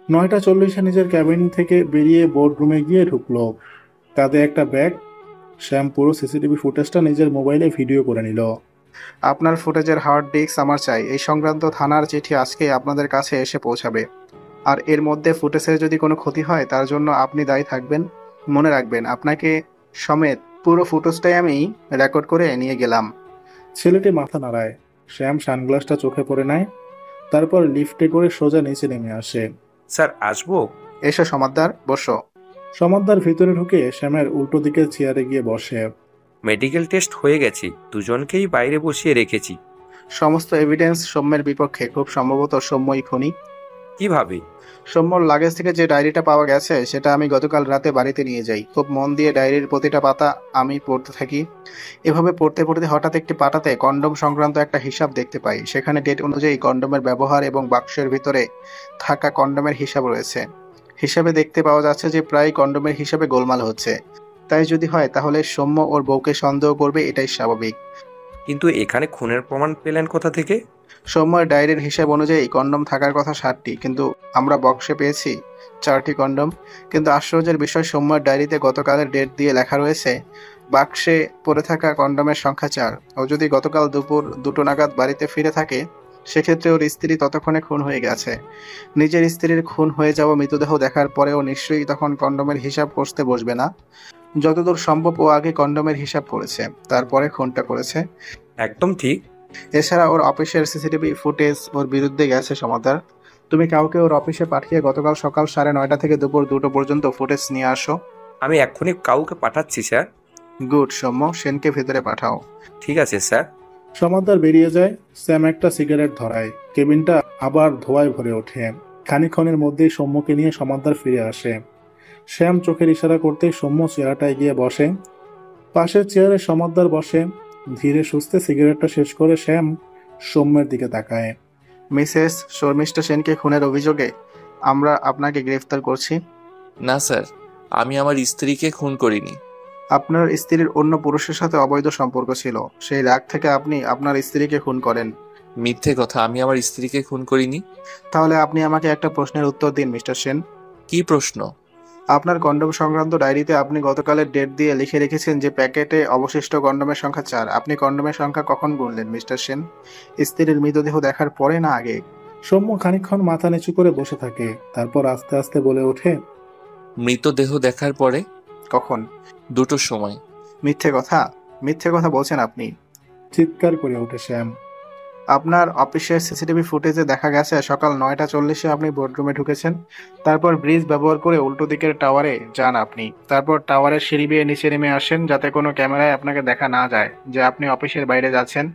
9:40 নিজের ক্যাবিন থেকে বেরিয়ে বোর্ডরুমে গিয়ে ঢুকলো। কাঁধে একটা ব্যাগ। শ্যাম পুরো সিসিটিভি ফুটেজটা নিজের মোবাইলে ভিডিও করে নিল। আপনার ফুটেজের হার্ড ডিস্ক আমার চাই। এই সংক্রান্ত থানার চিঠি আজকে আপনাদের কাছে এসে পৌঁছাবে। আর এর মধ্যে ফুটেজের যদি কোনো ক্ষতি হয় তার জন্য আপনি দায়ী থাকবেন। মনে রাখবেন, আপনাকে সমেত পুরো ফুটেজটাই আমি রেকর্ড করে নিয়ে গেলাম। ছেলেটি মাথা নাড়ায়। শ্যাম সানগ্লাসটা চোখে পড়ে নেয়, তারপর লিফটে করে সোজা নিচে নেমে আসে। স্যার, আসবো? এসো সমাদদার, বসো। সমাদদার ভিতরে ঢুকে শ্যামের উল্টো দিকের চেয়ারে গিয়ে বসে। মেডিকেল টেস্ট হয়ে গেছে, দুজনকেই বাইরে বসিয়ে রেখেছি। সমস্ত এভিডেন্স সৌম্যের বিপক্ষে। খুব সম্ভবত সৌম্যই খুনি। কিভাবে? সৌম্যর লাগেজ থেকে যে ডায়েরিটা পাওয়া গেছে সেটা আমি গতকাল রাতে বাড়িতে নিয়ে যাই। খুব মন দিয়ে ডায়েরির প্রতিটা পাতা আমি পড়তে থাকি। এভাবে পড়তে পড়তে হঠাৎ একটি পাতাতে কন্ডোম সংক্রান্ত একটা হিসাব দেখতে পাই। সেখানে ডেট অনুযায়ী কন্ডোমের ব্যবহার এবং বাক্সের ভিতরে থাকা কন্ডোমের হিসাব রয়েছে। হিসাবে দেখতে পাওয়া যাচ্ছে যে প্রায় কন্ডোমের হিসাবে গোলমাল হচ্ছে। তাই যদি হয় তাহলে সৌম্য ওর বউকে সন্দেহ করবে, এটাই স্বাভাবিক। কিন্তু এখানে খুনের প্রমাণ পেলেন কোথা থেকে? সৌম্যের ডায়েরির হিসাব অনুযায়ী কন্ডোম থাকার কথা 60টি, কিন্তু আমরা বক্সে পেয়েছি 4টি কন্ডোম। কিন্তু আশ্চর্যের বিষয়, সৌম্যের ডায়েরিতে গতকালের ডেট দিয়ে লেখা রয়েছে বাক্সে পড়ে থাকা কন্ডোমের সংখ্যা 4। ও যদি গতকাল দুপুর 2টো নাগাদ বাড়িতে ফিরে থাকে সেক্ষেত্রে ওর স্ত্রী ততক্ষণে খুন হয়ে গেছে। নিজের স্ত্রীর খুন হয়ে যাওয়া মৃতদেহ দেখার পরেও নিশ্চয়ই তখন কন্ডোমের হিসাব কষতে বসবে না। যতদূর সম্ভব ও আগে কন্ডোমের হিসাব করেছে, তারপরে খুনটা করেছে। একদম ঠিক। এছাড়া ওর অফিসের সিসিটিভি ফুটেজ ওর বিরুদ্ধে গেছে সমাদার। তুমি কাউকে ওর অফিসে পাঠিয়ে গতকাল সকাল 9:30 থেকে দুপুর 2টো পর্যন্ত ফুটেজ নিয়ে আসো। আমি এক্ষুনি কাউকে পাঠাচ্ছি স্যার। গুড সৌম্য, সেনকে ভেতরে পাঠাও। ঠিক আছে স্যার। সমাদদার বেরিয়ে যায়। স্যাম একটা সিগারেট ধরায়। কেবিনটা আবার ধোঁয়ায় ভরে ওঠে। খানিকক্ষণের মধ্যেই সৌম্যকে নিয়ে সমাদদার ফিরে আসে। শ্যাম চোখের ইশারা করতেই সৌম্য চেয়ারটায় গিয়ে বসে। পাশের চেয়ারে সমাদদার বসে। ধীরে সুস্থে সিগারেটটা শেষ করে শ্যাম সৌম্যের দিকে তাকায়। মিসেস শর্মিষ্ঠা সেনকে খুনের অভিযোগে আমরা আপনাকে গ্রেফতার করছি। না স্যার, আমি আমার স্ত্রীকে খুন করিনি। আপনার স্ত্রীর অন্য পুরুষের সাথে অবৈধ সম্পর্ক ছিল, সেই রাগ থেকে আপনি আপনার স্ত্রীকে খুন করেন। মিথ্যে কথা, আমি আমার স্ত্রীকে খুন করিনি। তাহলে আপনি আমাকে একটা প্রশ্নের উত্তর দিন মিস্টার সেন। কি প্রশ্ন? আপনার কন্ডোম সংক্রান্ত ডায়েরিতে আপনি গতকালের ডেট দিয়ে লিখে রেখেছেন যে প্যাকেটে অবশিষ্ট কন্ডোমের সংখ্যা 4। আপনি কন্ডোমের সংখ্যা কখন গুনলেন মিস্টার সেন? স্ত্রীর মৃতদেহ দেখার পরে না আগে? সৌম্য খানিকক্ষণ মাথা নিচু করে বসে থাকে। তারপর আস্তে আস্তে বলে ওঠে, মৃতদেহ দেখার পরে। কখন? 2টোর সময়। মিথ্যে কথা, মিথ্যে কথা বলছেন আপনি। চিৎকার করে ওঠে শ্যাম। আপনার অফিসের সিসিটিভি ফুটেজে দেখা গেছে সকাল 9:40-এ আপনি বেডরুমে ঢুকেছেন। তারপর ব্রিজ ব্যবহার করে উল্টো দিকের টাওয়ারে যান আপনি। তারপর টাওয়ারের সিঁড়ি বেয়ে নিচে নেমে আসেন যাতে কোনো ক্যামেরায় আপনাকে দেখা না যায় যে আপনি অফিসের বাইরে যাচ্ছেন।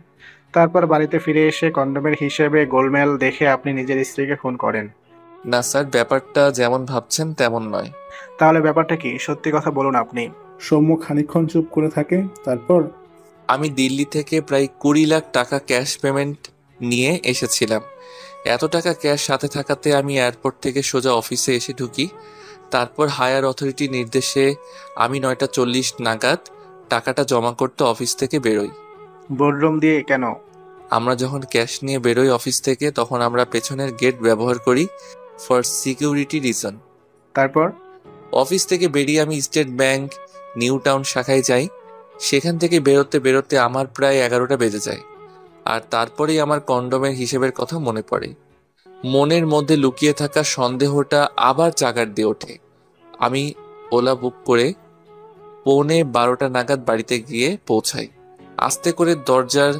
তারপর বাড়িতে ফিরে এসে কন্ডোমের হিসেবে গোলমেল দেখে আপনি নিজের স্ত্রীকে খুন করেন। না স্যার, ব্যাপারটা যেমন ভাবছেন তেমন নয়। তাহলে ব্যাপারটা কি? সত্যি কথা বলুন আপনি। সৌম্য খানিকক্ষণ চুপ করে থাকে। তারপর, আমি দিল্লি থেকে প্রায় 20 লাখ টাকা ক্যাশ পেমেন্ট নিয়ে এসেছিলাম। এত টাকা ক্যাশ সাথে থাকাতে আমি এয়ারপোর্ট থেকে সোজা অফিসে এসে ঢুকি। তারপর হায়ার অথরিটি নির্দেশে আমি 9:40 নাগাদ টাকাটা জমা করতে অফিস থেকে বেরোই। বেডরুম দিয়ে কেন? আমরা যখন ক্যাশ নিয়ে বেরোই অফিস থেকে, তখন আমরা পেছনের গেট ব্যবহার করি ফর সিকিউরিটি রিজন। তারপর অফিস থেকে বেরিয়ে আমি স্টেট ব্যাংক নিউ টাউন শাখায় যাই। সেখান থেকে বেরোতে বেরোতে আমার প্রায় 11টা বেজে যায়। আর তারপরেই আমার কন্ডোমের হিসেবের কথা মনে পড়ে। মনের মধ্যে লুকিয়ে থাকা সন্দেহটা আবার জাগার দিয়ে ওঠে। আমি ওলা বুক করে 11:45 নাগাদ বাড়িতে গিয়ে পৌঁছাই। আস্তে করে দরজার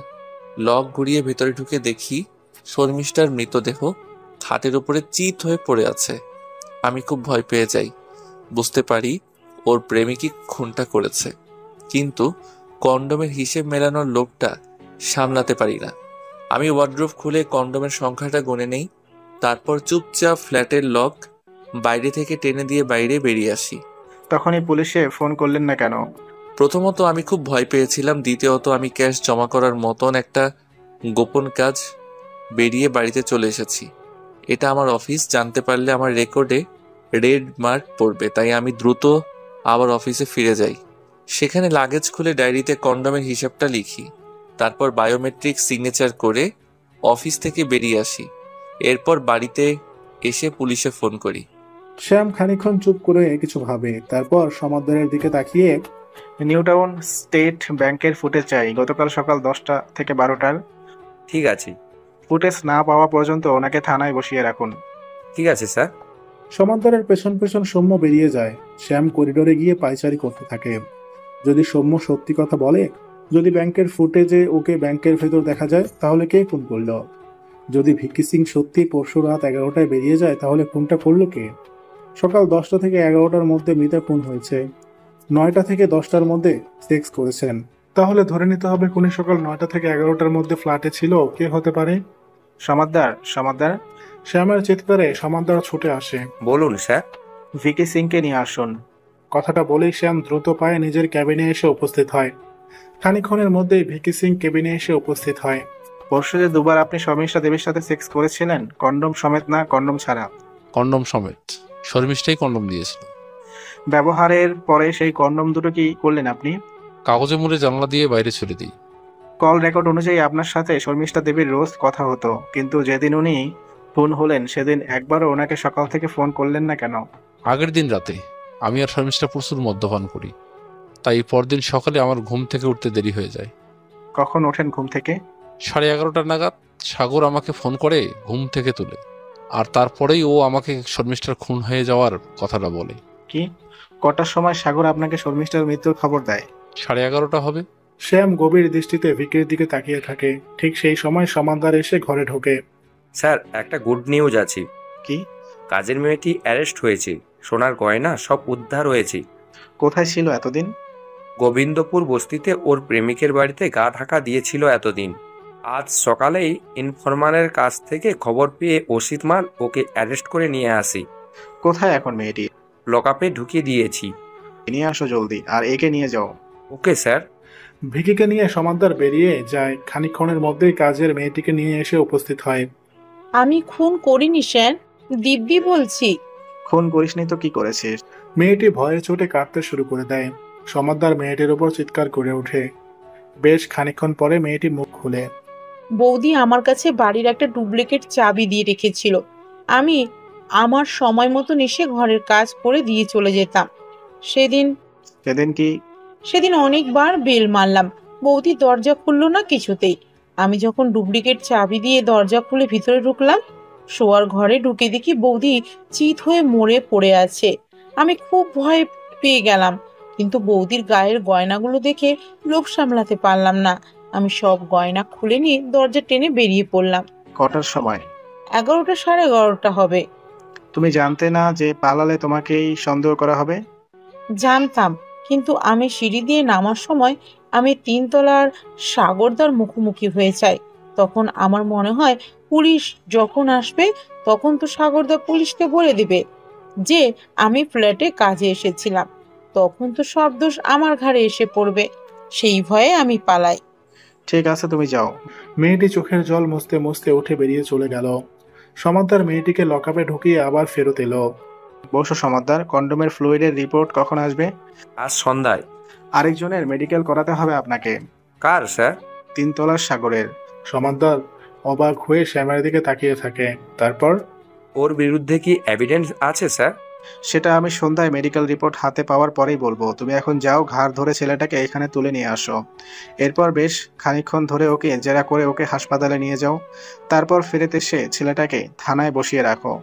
লক ঘুরিয়ে ভেতরে ঢুকে দেখি শর্মিষ্ঠার মৃতদেহ খাটের উপরে চিত হয়ে পড়ে আছে। আমি খুব ভয় পেয়ে যাই। বুঝতে পারি ওর প্রেমিকই খুনটা করেছে, কিন্তু কন্ডোমের হিসেব মেলানোর লোকটা সামলাতে পারি না। আমি ওয়ার্ড্রোব খুলে কন্ডোমের সংখ্যাটা গুনে নেই। তারপর চুপচাপ ফ্ল্যাটের লক বাইরে থেকে টেনে দিয়ে বাইরে বেরিয়ে আসি। তখনই পুলিশে ফোন করলেন না কেন? প্রথমত আমি খুব ভয় পেয়েছিলাম, দ্বিতীয়ত আমি ক্যাশ জমা করার মতন একটা গোপন কাজ বেরিয়ে বাড়িতে চলে এসেছি। এটা আমার অফিস, জানতে পারলে আমার রেকর্ডে রেড মার্ক পড়বে। তাই আমি দ্রুত আবার অফিসে ফিরে যাই। সেখানে লাগেজ খুলে ডায়েরিতে কন্ডোমের হিসাবটা লিখি। তারপর বায়োমেট্রিক সিগনেচার করে অফিস থেকে বেরিয়ে আসি। এরপর বাড়িতে এসে পুলিশে ফোন করি। শ্যাম খানিকক্ষণ চুপ করে কিছু ভাবে। তারপর সমাদদারের দিকে তাকিয়ে, নিউ টাউন স্টেট ব্যাংকের ফুটেজ চাই গতকাল সকাল 10টা থেকে 12টার। ঠিক আছে। ফুটেজ না পাওয়া পর্যন্ত ওনাকে থানায় বসিয়ে রাখুন। ঠিক আছে স্যার। সমাদদারের পেছন পেছন সৌম্য বেরিয়ে যায়। শ্যাম করিডোরে গিয়ে পায়চারি করতে থাকে। যদি সৌম্য সত্যি কথা বলে, যদি ব্যাংকের ফুটেজে ওকে ব্যাংকের ভেতর দেখা যায়, তাহলে কে খুন করলো? যদি ভিকি সিং সত্যি পরশু রাত 11টায় বেরিয়ে যায়, তাহলে খুনটা করলো কে? সকাল 10টা থেকে 11টার মধ্যে মৃতা খুন হয়েছে। 9টা থেকে 10টার মধ্যে সেক্স করেছেন। তাহলে ধরে নিতে হবে খুনি সকাল 9টা থেকে 11টার মধ্যে ফ্ল্যাটে ছিল। কে হতে পারে? সমাদদার, সমাদদার। শ্যামের চিৎকারে সমাদদার ছুটে আসে। বলুন স্যার। ভিকি সিংকে নিয়ে আসুন। কথাটা বলেই শ্যাম দ্রুত পায়ে নিজের ক্যাবিনে এসে উপস্থিত হয়। খানিকক্ষণের মধ্যেই ভিকি সিং কেবিনে এসে উপস্থিত হয়। পরশু যে দুবার আপনি শর্মিষ্ঠা দেবীর সাথে সেক্স করেছিলেন, কন্ডোম সমেত না কন্ডোম ছাড়া? কন্ডম সমেত। শর্মিষ্ঠাই কন্ডম দিয়েছিল। ব্যবহারের পরে সেই কন্ডোম দুটো কি করলেন আপনি? কাগজে মুড়ে জানলা দিয়ে বাইরে ছুড়ে দিই। কল রেকর্ড অনুযায়ী আপনার সাথে শর্মিষ্ঠা দেবীর রোজ কথা হতো, কিন্তু যেদিন উনি খুন হলেন সেদিন একবারও ওনাকে সকাল থেকে ফোন করলেন না কেন? আগের দিন রাতে আমি আর শর্মিষ্ঠা প্রচুর মদ্যপান করি, তাই পরদিন সকালে আমার ঘুম থেকে উঠতে দেরি হয়ে যায়। কখন ওঠেন ঘুম থেকে? 11:30 নাগাদ সাগর আমাকে ফোন করে ঘুম থেকে তুলে, আর তারপরেই ও আমাকে শর্মিষ্ঠার খুন হয়ে যাওয়ার কথাটা বলে। কি কটার সময় সাগর আপনাকে শর্মিষ্ঠার মৃত্যুর খবর দেয়? 11:30 হবে। শ্যাম গভীর দৃষ্টিতে ভিকির দিকে তাকিয়ে থাকে। ঠিক সেই সময় সমাদার এসে ঘরে ঢোকে। স্যার, একটা গুড নিউজ আছে। কি? কাজের মেয়েটি অ্যারেস্ট হয়েছে, সোনার গয়না সব উদ্ধার হয়েছে। কোথায় ছিল এতদিন? গোবিন্দপুর বস্তিতে ওর প্রেমিকের বাড়িতে গা ঢাকা দিয়েছিল এতদিন। আজ সকালেই ইনফরমারের কাছ থেকে খবর পেয়ে অসিত মাল ওকে অ্যারেস্ট করে নিয়ে আসি। কোথায় এখন মেয়েটি? লকআপে ঢুকিয়ে দিয়েছি। নিয়ে আসো জলদি, আর একে নিয়ে যাও। Okay sir. ভিকিকে নিয়ে সমাদার বেরিয়ে যায়। খানিকক্ষণের মধ্যেই কাজের মেয়েটিকে নিয়ে এসে উপস্থিত হয়। আমি খুন করিনি স্যার, দিব্যি বলছি। খুন করিসনি তো কি করেছিস? মেয়েটি ভয়ে চোটে কাঁদতে শুরু করে দেয়। সমাদার মেয়েটির উপর চিৎকার করে ওঠে। বেশ খানিকক্ষণ পরে মেয়েটি মুখ খুলে। বৌদি আমার কাছে বাড়ির একটা ডুপ্লিকেট চাবি দিয়ে রেখেছিল। আমি আমার সময় মতন এসে ঘরের কাজ করে দিয়ে চলে যেতাম। সেদিন কি? সেদিন অনেকবার বেল মারলাম, বৌদি দরজা খুললো না কিছুতেই। আমি যখন ডুপ্লিকেট চাবি দিয়ে দরজা খুলে ভিতরে ঢুকলাম, শোয়ার ঘরে ঢুকে দেখি বৌদি চিত হয়ে মরে পড়ে আছে। আমি খুব ভয় পেয়ে গেলাম, কিন্তু বৌদির গায়ের গয়নাগুলো দেখে লোভ সামলাতে পারলাম না। আমি সব গয়না খুলে নিয়ে দরজা টেনে বেরিয়ে পড়লাম। কটার সময়? 11টা 11:30 হবে। তুমি জানতে না যে পালালে তোমাকেই সন্দেহ করা হবে? জানতাম, কিন্তু আমি সিঁড়ি দিয়ে নামার সময় আমি 3 তলার সাগরদার মুখোমুখি হয়ে যাই। তখন আমার মনে হয় পুলিশ যখন আসবে তখন তো সাগরদা পুলিশকে বলে দিবে যে আমি ফ্ল্যাটে কাজে এসেছিলাম। তখন তো সব দোষ আমার ঘাড়ে এসে পড়বে। সেই ভয়ে আমি পালাই। ঠিক আছে, তুমি যাও। মেয়েটি চোখের জল মুছতে মুছতে উঠে বেরিয়ে চলে গেল। সমাদার মেয়েটিকে লকআপে ঢুকিয়ে আবার ফেরত এলো। বসো সমাদার, কন্ডোমের ফ্লুইডের রিপোর্ট কখন আসবে? আজ সন্ধ্যায়। আরেকজনের মেডিকেল করাতে হবে আপনাকে। কার স্যার? 3 তলার সাগরের। সমাদার অবাক হয়ে শ্যামের দিকে তাকিয়ে থাকে। তারপর, ওর বিরুদ্ধে কি এভিডেন্স আছে স্যার? সেটা আমি সন্ধ্যায় মেডিকেল রিপোর্ট হাতে পাওয়ার পরেই বলবো। তুমি এখন যাও, ঘাড় ধরে ছেলেটাকে এখানে তুলে নিয়ে আসো। এরপর বেশ খানিকক্ষণ ধরে ওকে জেরা করে ওকে হাসপাতালে নিয়ে যাও। তারপর ফেরত এসে ছেলেটাকে থানায় বসিয়ে রাখো।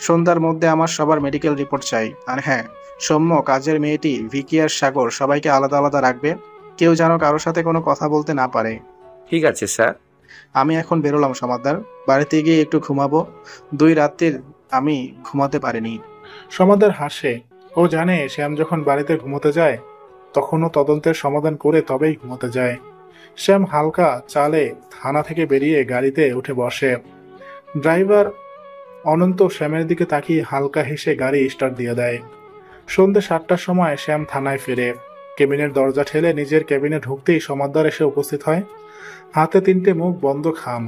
সন্ধ্যার মধ্যে আমার সবার মেডিকেল রিপোর্ট চাই। আর হ্যাঁ, সৌম্য, কাজের মেয়েটি, ভিকি আর সাগর সবাইকে আলাদা আলাদা রাখবে। কেউ যেন কারোর সাথে কোনো কথা বলতে না পারে। ঠিক আছে স্যার। আমি এখন বেরোলাম সমাদার, বাড়িতে গিয়ে একটু ঘুমাবো। 2 রাতের আমি ঘুমাতে পারিনি। সমাদার হাসে। ও জানে শ্যাম যখন বাড়িতে ঘুমোতে যায় তখনও তদন্তের সমাধান করে তবেই ঘুমোতে যায়। শ্যাম হালকা চালে থানা থেকে বেরিয়ে গাড়িতে উঠে বসে। ড্রাইভার অনন্ত শ্যামের দিকে তাকিয়ে হালকা হেসে গাড়ি স্টার্ট দিয়ে দেয়। সন্ধ্যে 7টার সময় শ্যাম থানায় ফিরে। কেবিনের দরজা ঠেলে নিজের কেবিনে ঢুকতেই সমাদদার এসে উপস্থিত হয়। হাতে 3টে মুখ বন্ধ খাম।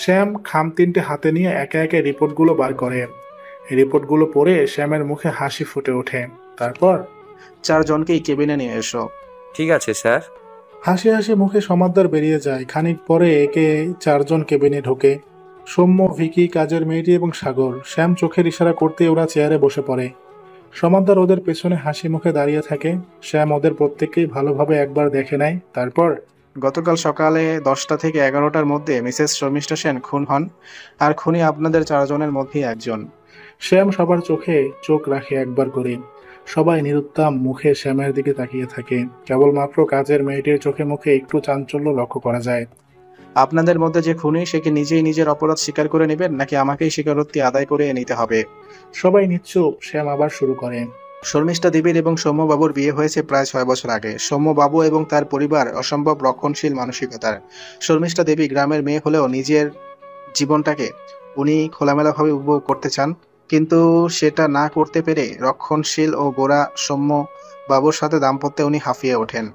শ্যাম খাম 3টে হাতে নিয়ে একে একে রিপোর্টগুলো বার করে। রিপোর্টগুলো পড়ে শ্যামের মুখে হাসি ফুটে ওঠে। তারপর, 4 জনকেই কেবিনে নিয়ে এসো। ঠিক আছে স্যার। হাসি হাসি মুখে সমাদদার বেরিয়ে যায়। খানিক পরে একে 4 জন কেবিনে ঢোকে। সৌম্য, ভিকি, কাজের মেয়েটি এবং সাগর। শ্যাম চোখের ইশারা করতে ওরা চেয়ারে বসে পড়ে। সমাদদার ওদের পেছনে হাসি মুখে দাঁড়িয়ে থাকে। শ্যাম ওদের প্রত্যেককেই ভালোভাবে একবার দেখে নেয়। তারপর, গতকাল সকালে 10টা থেকে 11টার মধ্যে মিসেস শর্মিষ্ঠা সেন খুন হন, আর খুনি আপনাদের 4 জনের মধ্যেই একজন। শ্যাম সবার চোখে চোখ রাখে একবার করে। সবাই নিরুত্তম মুখে শ্যামের দিকে তাকিয়ে থাকে। কেবলমাত্র কাজের মেয়েটির চোখে মুখে একটু চাঞ্চল্য লক্ষ্য করা যায়। আপনাদের মধ্যে যে খুনি, সে কি নিজেই নিজের অপরাধ স্বীকার করে নেবেন, নাকি আমাকেই স্বীকারোক্তি আদায় করে নিতে হবে? সবাই নিশ্চুপ। শ্যাম আবার শুরু করে। শর্মিষ্ঠা দেবীর এবং সৌম্যবাবুর বিয়ে হয়েছে প্রায় 6 বছর আগে। সৌম্যবাবু এবং তার পরিবার অসম্ভব রক্ষণশীল মানসিকতার। শর্মিষ্ঠা দেবী গ্রামের মেয়ে হলেও নিজের জীবনটাকে উনি খোলামেলাভাবে উপভোগ করতে চান, কিন্তু সেটা না করতে পেরে রক্ষণশীল ও গোড়া সৌম্য বাবুর সাথে দাম্পত্যে উনি হাঁফিয়ে ওঠেন।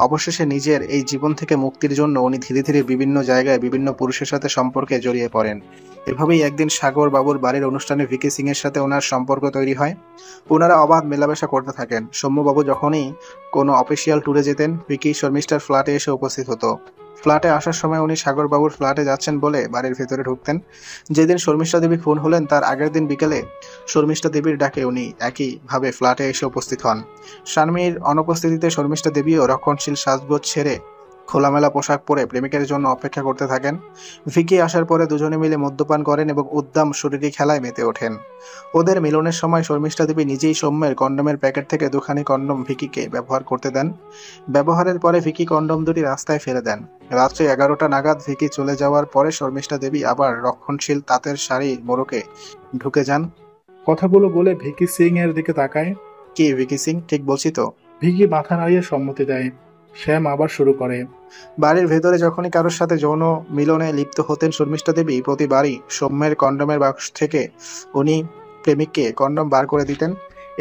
অবশেষে নিজের এই জীবন থেকে মুক্তির জন্য উনি ধীরে ধীরে বিভিন্ন জায়গায় বিভিন্ন পুরুষের সাথে সম্পর্কে জড়িয়ে পড়েন। এভাবেই একদিন সাগর বাবুর বাড়ির অনুষ্ঠানে ভিকি সিং এর সাথে ওনার সম্পর্ক তৈরি হয়। ওনারা অবাধ মেলামেশা করতে থাকেন। সৌম্যবাবু যখনই কোনো অফিসিয়াল ট্যুরে যেতেন, ভিকি শর্মিষ্ঠার ফ্ল্যাটে এসে উপস্থিত হতো। ফ্ল্যাটে আসার সময় উনি সাগর বাবুর ফ্ল্যাটে যাচ্ছেন বলে বাড়ির ভেতরে ঢুকতেন। যেদিন শর্মিষ্ঠা দেবী খুন হলেন তার আগের দিন বিকেলে শর্মিষ্ঠা দেবীর ডাকে উনি একইভাবে ফ্ল্যাটে এসে উপস্থিত হন। স্বামীর অনুপস্থিতিতে শর্মিষ্ঠা দেবীও রক্ষণশীল সাজগোজ ছেড়ে খোলামেলা পোশাক পরে প্রেমিকের জন্য অপেক্ষা করতে থাকেন। ভিকি আসার পরে দুজনে মিলে মদ্যপান করেন এবং উদ্দাম শরীরী খেলায় মেতে ওঠেন। ওদের মিলনের সময় শর্মিষ্ঠা দেবী নিজেই সৌম্যের কন্ডোমের প্যাকেট থেকে দুখানি কন্ডোম ভিকিকে ব্যবহার করতে দেন। ব্যবহারের পরে ভিকি কন্ডোম দুটি রাস্তায় ফেলে দেন। রাত্রে 11টা নাগাদ ভিকি চলে যাওয়ার পরে শর্মিষ্ঠা দেবী আবার রক্ষণশীল তাঁতের শাড়ি মোড়কে ঢুকে যান। কথাগুলো বলে ভিকি সিং এর দিকে তাকায়। কি ভিকি সিং, ঠিক বলছি তো? ভিকি মাথা নাড়িয়ে সম্মতি দেয়। শ্যাম আবার শুরু করে। বাড়ির ভেতরে যখনই কারোর সাথে যৌন মিলনে লিপ্ত হতেন শর্মিষ্ঠা দেবী, প্রতিবারই সৌম্যের কন্ডোমের বাক্স থেকে উনি প্রেমিককে কন্ডোম বার করে দিতেন।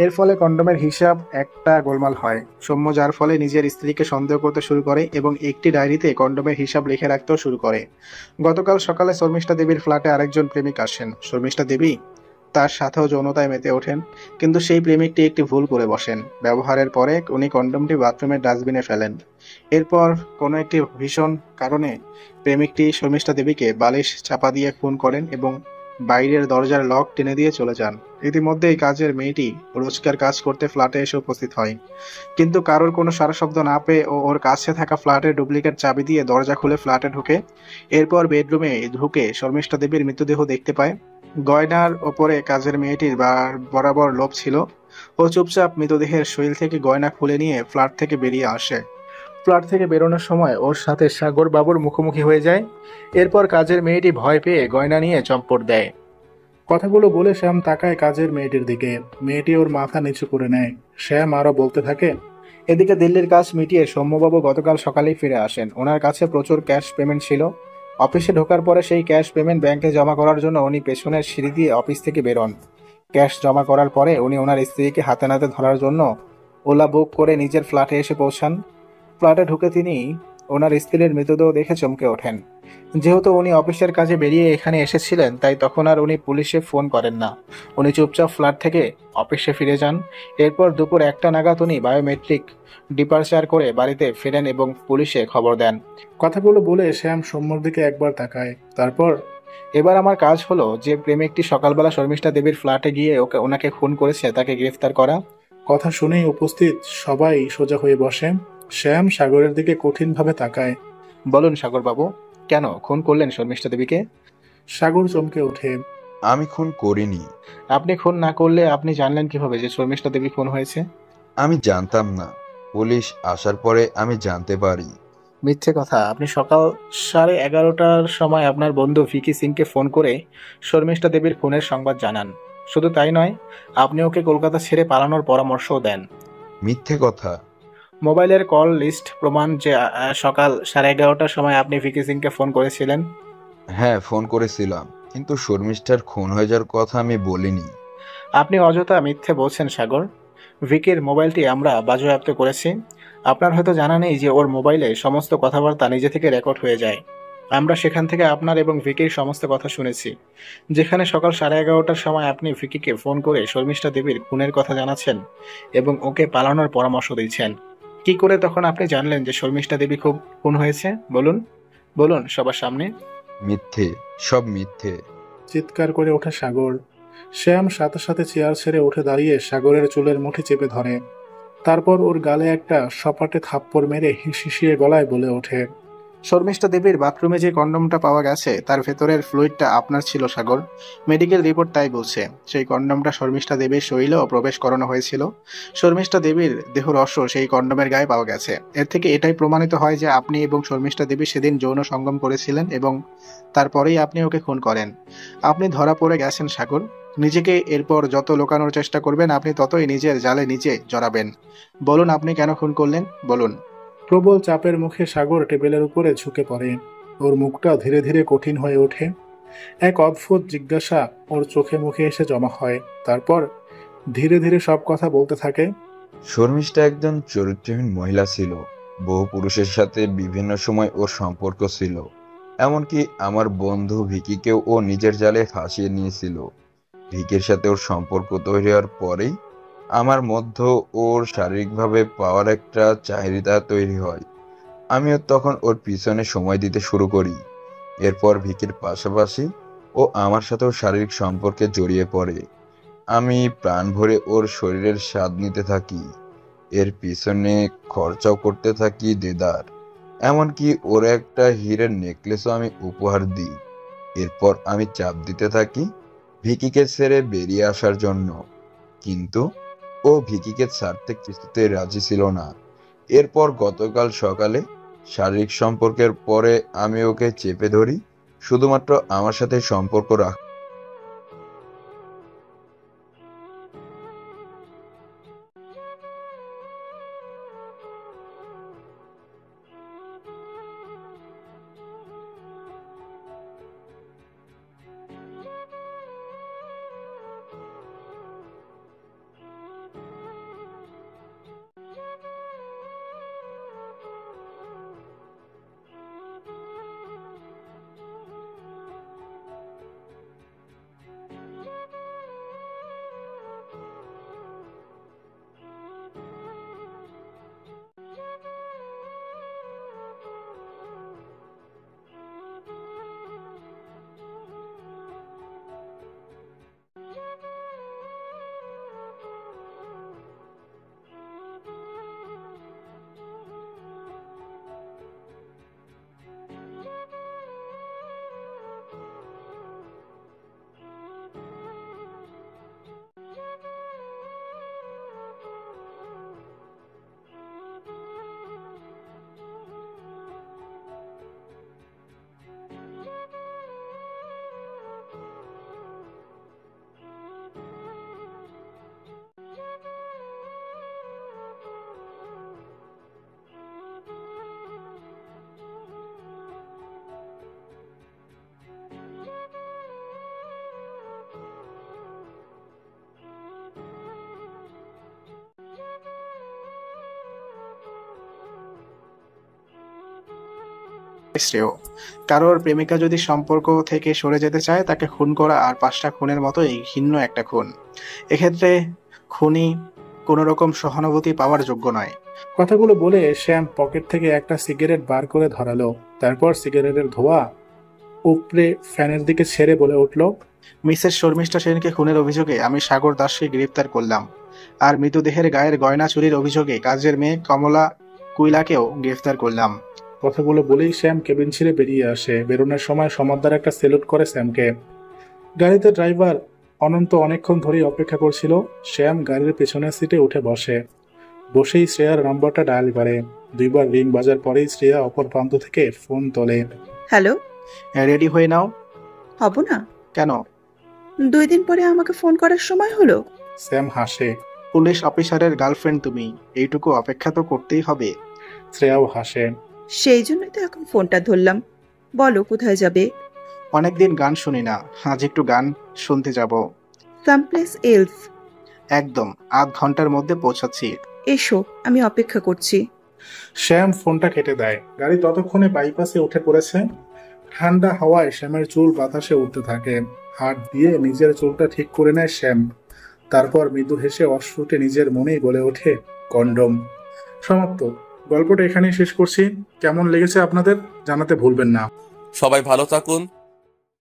এর ফলে কন্ডোমের হিসাব একটা গোলমাল হয়। সৌম্য যার ফলে নিজের স্ত্রীকে সন্দেহ করতে শুরু করে এবং একটি ডায়েরিতে কন্ডোমের হিসাব লিখে রাখতেও শুরু করে। গতকাল সকালে শর্মিষ্ঠা দেবীর ফ্ল্যাটে আরেকজন প্রেমিক আসেন। শর্মিষ্ঠা দেবী তার সাথেও যৌনতায় মেতে ওঠেন, কিন্তু সেই প্রেমিকটি একটি ভুল করে বসেন। ব্যবহারের পরে উনি কন্ডোমটি বাথরুমের ডাস্টবিনে ফেলেন। এরপর কোনো একটি ভীষণ কারণে প্রেমিকটি শর্মিষ্ঠা দেবীকে বালিশ চাপা দিয়ে খুন করেন এবং বাইরের দরজার লক টেনে দিয়ে চলে যান। ইতিমধ্যেই কাজের মেয়েটি রোজকার কাজ করতে ফ্ল্যাটে এসে উপস্থিত হয়, কিন্তু কারোর কোনো সারা শব্দ না পেয়ে ও ওর কাছে থাকা ফ্ল্যাটের ডুপ্লিকেট চাবি দিয়ে দরজা খুলে ফ্ল্যাটে ঢুকে। এরপর বেডরুমে ঢুকে শর্মিষ্ঠা দেবীর মৃতদেহ দেখতে পায়। গয়নার ওপরে কাজের মেয়েটির বরাবর লোভ ছিল। ও চুপচাপ মৃতদেহের শরীর থেকে গয়না খুলে নিয়ে ফ্ল্যাট থেকে বেরিয়ে আসে। ফ্ল্যাট থেকে বেরোনোর সময় ওর সাথে সাগর বাবুর মুখোমুখি হয়ে যায়। এরপর কাজের মেয়েটি ভয় পেয়ে গয়না নিয়ে চম্পট দেয়। কথাগুলো বলে শ্যাম তাকায় কাজের মেয়েটির দিকে। মেয়েটি ওর মাথা নিচু করে নেয়। শ্যাম আরো বলতে থাকে। এদিকে দিল্লির কাজ মিটিয়ে সৌম্যবাবু গতকাল সকালেই ফিরে আসেন। ওনার কাছে প্রচুর ক্যাশ পেমেন্ট ছিল। অফিসে ঢোকার পরে সেই ক্যাশ পেমেন্ট ব্যাংকে জমা করার জন্য উনি পেছনের সিঁড়ি দিয়ে অফিস থেকে বেরোন। ক্যাশ জমা করার পরে উনি ওনার স্ত্রীকে হাতে নাতে ধরার জন্য ওলা বুক করে নিজের ফ্ল্যাটে এসে পৌঁছান। ফ্ল্যাটে ঢুকে তিনি ওনার স্ত্রীর মৃতদেহ দেখে চমকে ওঠেন। যেহেতু উনি অফিসের কাজে বেরিয়ে এখানে এসেছিলেন, তাই তখন আর উনি পুলিশে ফোন করেন না। উনি চুপচাপ ফ্ল্যাট থেকে অফিসে ফিরে যান। এরপর দুপুর 1টা নাগাদ উনি বায়োমেট্রিক ডিপার্চার করে বাড়িতে ফেরেন এবং পুলিশে খবর দেন। কথাগুলো বলে শ্যাম সৌম্যর দিকে একবার তাকায়। তারপর, এবার আমার কাজ হলো যে প্রেমিকটি সকালবেলা শর্মিষ্ঠা দেবীর ফ্ল্যাটে গিয়ে ওনাকে খুন করেছে তাকে গ্রেফতার করা। কথা শুনেই উপস্থিত সবাই সোজা হয়ে বসে। শ্যাম সাগরের দিকে কঠিনভাবে তাকায়। বলুন সাগর বাবু, কেন খুন করলেন শর্মিষ্ঠা দেবীকে? সাগর চমকে ওঠে। আমি খুন করিনি। আপনি খুন না করলে আপনি জানলেন কিভাবে যে শর্মিষ্ঠা দেবী খুন হয়েছে? আমি জানতাম না, পুলিশ আসার পরে আমি জানতে পারি। মিথ্যে কথা। আপনি সকাল 11:30টার সময় আপনার বন্ধু ভিকি সিংকে ফোন করে শর্মিষ্ঠা দেবীর খুনের সংবাদ জানান। শুধু তাই নয়, আপনি ওকে কলকাতা ছেড়ে পালানোর পরামর্শও দেন। মিথ্যে কথা। মোবাইলের কল লিস্ট প্রমাণ যে সকাল 11:30টার সময় আপনি ভিকি সিংকে ফোন করেছিলেন। হ্যাঁ, ফোন করেছিলাম, কিন্তু শর্মিষ্ঠার খুন হয়ে যাওয়ার কথা আমি বলিনি। আপনি অযথা মিথ্যে বলছেন সাগর। ভিকির মোবাইলটি আমরা বাজেয়াপ্ত করেছি। আপনার হয়তো জানা নেই যে ওর মোবাইলে সমস্ত কথাবার্তা নিজে থেকে রেকর্ড হয়ে যায়। আমরা সেখান থেকে আপনার এবং ভিকির সমস্ত কথা শুনেছি, যেখানে সকাল 11:30টার সময় আপনি ভিকিকে ফোন করে শর্মিষ্ঠা দেবীর খুনের কথা জানাচ্ছেন এবং ওকে পালানোর পরামর্শ দিচ্ছেন। কি করে তখন আপনি জানলেন যে শর্মিষ্ঠা দেবী খুন হয়েছে? বলুন, বলুন সবার সামনে। মিথ্যে, সব মিথ্যে। চিৎকার করে ওঠে সাগর। শ্যাম সাথে সাথে চেয়ার ছেড়ে উঠে দাঁড়িয়ে সাগরের চুলের মুঠি চেপে ধরে। তারপর ওর গালে একটা সপাটে থাপ্পড় মেরে হিসিয়ে গলায় বলে ওঠে। শর্মিষ্ঠা দেবীর বাথরুমে যে কন্ডোমটা পাওয়া গেছে তার ভেতরের ফ্লুইডটা আপনার ছিল সাগর। মেডিকেল রিপোর্ট তাই বলছে। সেই কন্ডোমটা শর্মিষ্ঠা দেবীর শরীরেও প্রবেশ করানো হয়েছিল। শর্মিষ্ঠা দেবীর দেহরস্য সেই কন্ডোমের গায়ে পাওয়া গেছে। এর থেকে এটাই প্রমাণিত হয় যে আপনি এবং শর্মিষ্ঠা দেবী সেদিন যৌন সঙ্গম করেছিলেন এবং তারপরেই আপনি ওকে খুন করেন। আপনি ধরা পড়ে গেছেন সাগর। নিজেকে এরপর যত লুকানোর চেষ্টা করবেন আপনি ততই নিজের জালে নিজে জড়াবেন। বলুন আপনি কেন খুন করলেন, বলুন। প্রবল চাপের মুখে সাগর টেবিলের উপরে ঝুঁকে পড়ে। ওর মুখটা ধীরে ধীরে কঠিন হয়ে ওঠে। এক অদ্ভুত জিজ্ঞাসা ওর চোখে মুখে এসে জমা হয়। তারপর ধীরে ধীরে সব কথা বলতে থাকে। শর্মিষ্ঠা একজন চরিত্রহীন মহিলা ছিল। বহু পুরুষের সাথে বিভিন্ন সময় ওর সম্পর্ক ছিল। এমনকি আমার বন্ধু ভিকিকেও ও নিজের জালে ফাঁসিয়ে নিয়েছিল। ভিকির সাথে ওর সম্পর্ক তৈরি হওয়ার পরেই আমার মধ্যে ওর শারীরিকভাবে পাওয়ার একটা চাহিদা তৈরি হয়। আমিও তখন ওর পিছনে সময় দিতে শুরু করি। এরপর ভিকির পাশাপাশি ও আমার সাথেও শারীরিক সম্পর্কে জড়িয়ে পড়ে। আমি প্রাণ ভরে ওর শরীরের স্বাদ নিতে থাকি। এর পিছনে খরচাও করতে থাকি দেদার। এমনকি ওর একটা হীরের নেকলেসও আমি উপহার দিই। এরপর আমি চাপ দিতে থাকি ভিকিকে ছেড়ে বেরিয়ে আসার জন্য, কিন্তু ও ভিকিকে ছাড়তে কিছুতেই রাজি ছিল না। এরপর গতকাল সকালে শারীরিক সম্পর্কের পরে আমি ওকে চেপে ধরি শুধুমাত্র আমার সাথে সম্পর্ক রাখ। শ্রেয়, কারোর প্রেমিকা যদি সম্পর্ক থেকে সরে যেতে চায় তাকে খুন করা আর 5টা খুনের মতোই ঘৃণ্য একটা খুন। এক্ষেত্রে খুনি কোনো রকম সহানুভূতি পাওয়ার যোগ্য নয়। কথাগুলো বলে শ্যাম পকেট থেকে একটা সিগারেট বার করে ধরালো। তারপর সিগারেটের ধোঁয়া উপরে ফ্যানের দিকে ছেড়ে বলে উঠল, মিসেস শর্মিষ্ঠা সেনকে খুনের অভিযোগে আমি সাগর দাসকে গ্রেপ্তার করলাম, আর মৃতদেহের গায়ের গয়না চুরির অভিযোগে কাজের মেয়ে কমলা কুইলাকেও গ্রেফতার করলাম। কথাগুলো বলেই শ্যাম কেবিন ছেড়ে বেরিয়ে আসে। বেরোনোর সময় সমাদদার একটা সেলুট করে শ্যামকে। গাড়িতে ড্রাইভার অনন্ত অনেকক্ষণ ধরেই অপেক্ষা করছিল। শ্যাম গাড়ির পেছনের সিটে উঠে বসেই শ্রেয়ার নম্বরটা ডায়াল করে। 2বার রিং বাজার পরেই শ্রেয়া অপর প্রান্ত থেকে ফোন তোলে। হ্যালো, রেডি হয়ে নাও। হব না কেন? 2 দিন পরে আমাকে ফোন করার সময় হলো? শ্যাম হাসে। পুলিশ অফিসারের গার্লফ্রেন্ড তুমি, এইটুকু অপেক্ষা তো করতেই হবে। শ্রেয়াও হাসে। সেই জন্যই তো এখন ফোনটা ধরলাম। বলো কোথায় যাবে? অনেকদিন গান শুনি না, আজ একটু গান শুনতে যাব। সামপ্লেস এলস। একদম, আধ ঘন্টার মধ্যে পৌঁছাচ্ছি। এসো, আমি অপেক্ষা করছি। শ্যাম ফোনটা কেটে দেয়। গাড়ি ততক্ষণে বাইপাসে উঠে পড়েছে। ঠান্ডা হাওয়ায় শ্যামের চুল বাতাসে উঠতে থাকে। হাত দিয়ে নিজের চুলটা ঠিক করে নেয় শ্যাম। তারপর মৃদু হেসে অশ্রুতে নিজের মনেই বলে ওঠে, কন্ডম। সমাপ্ত। গল্পটা এখানেই শেষ করছি। কেমন লেগেছে আপনাদের জানাতে ভুলবেন না। সবাই ভালো থাকুন।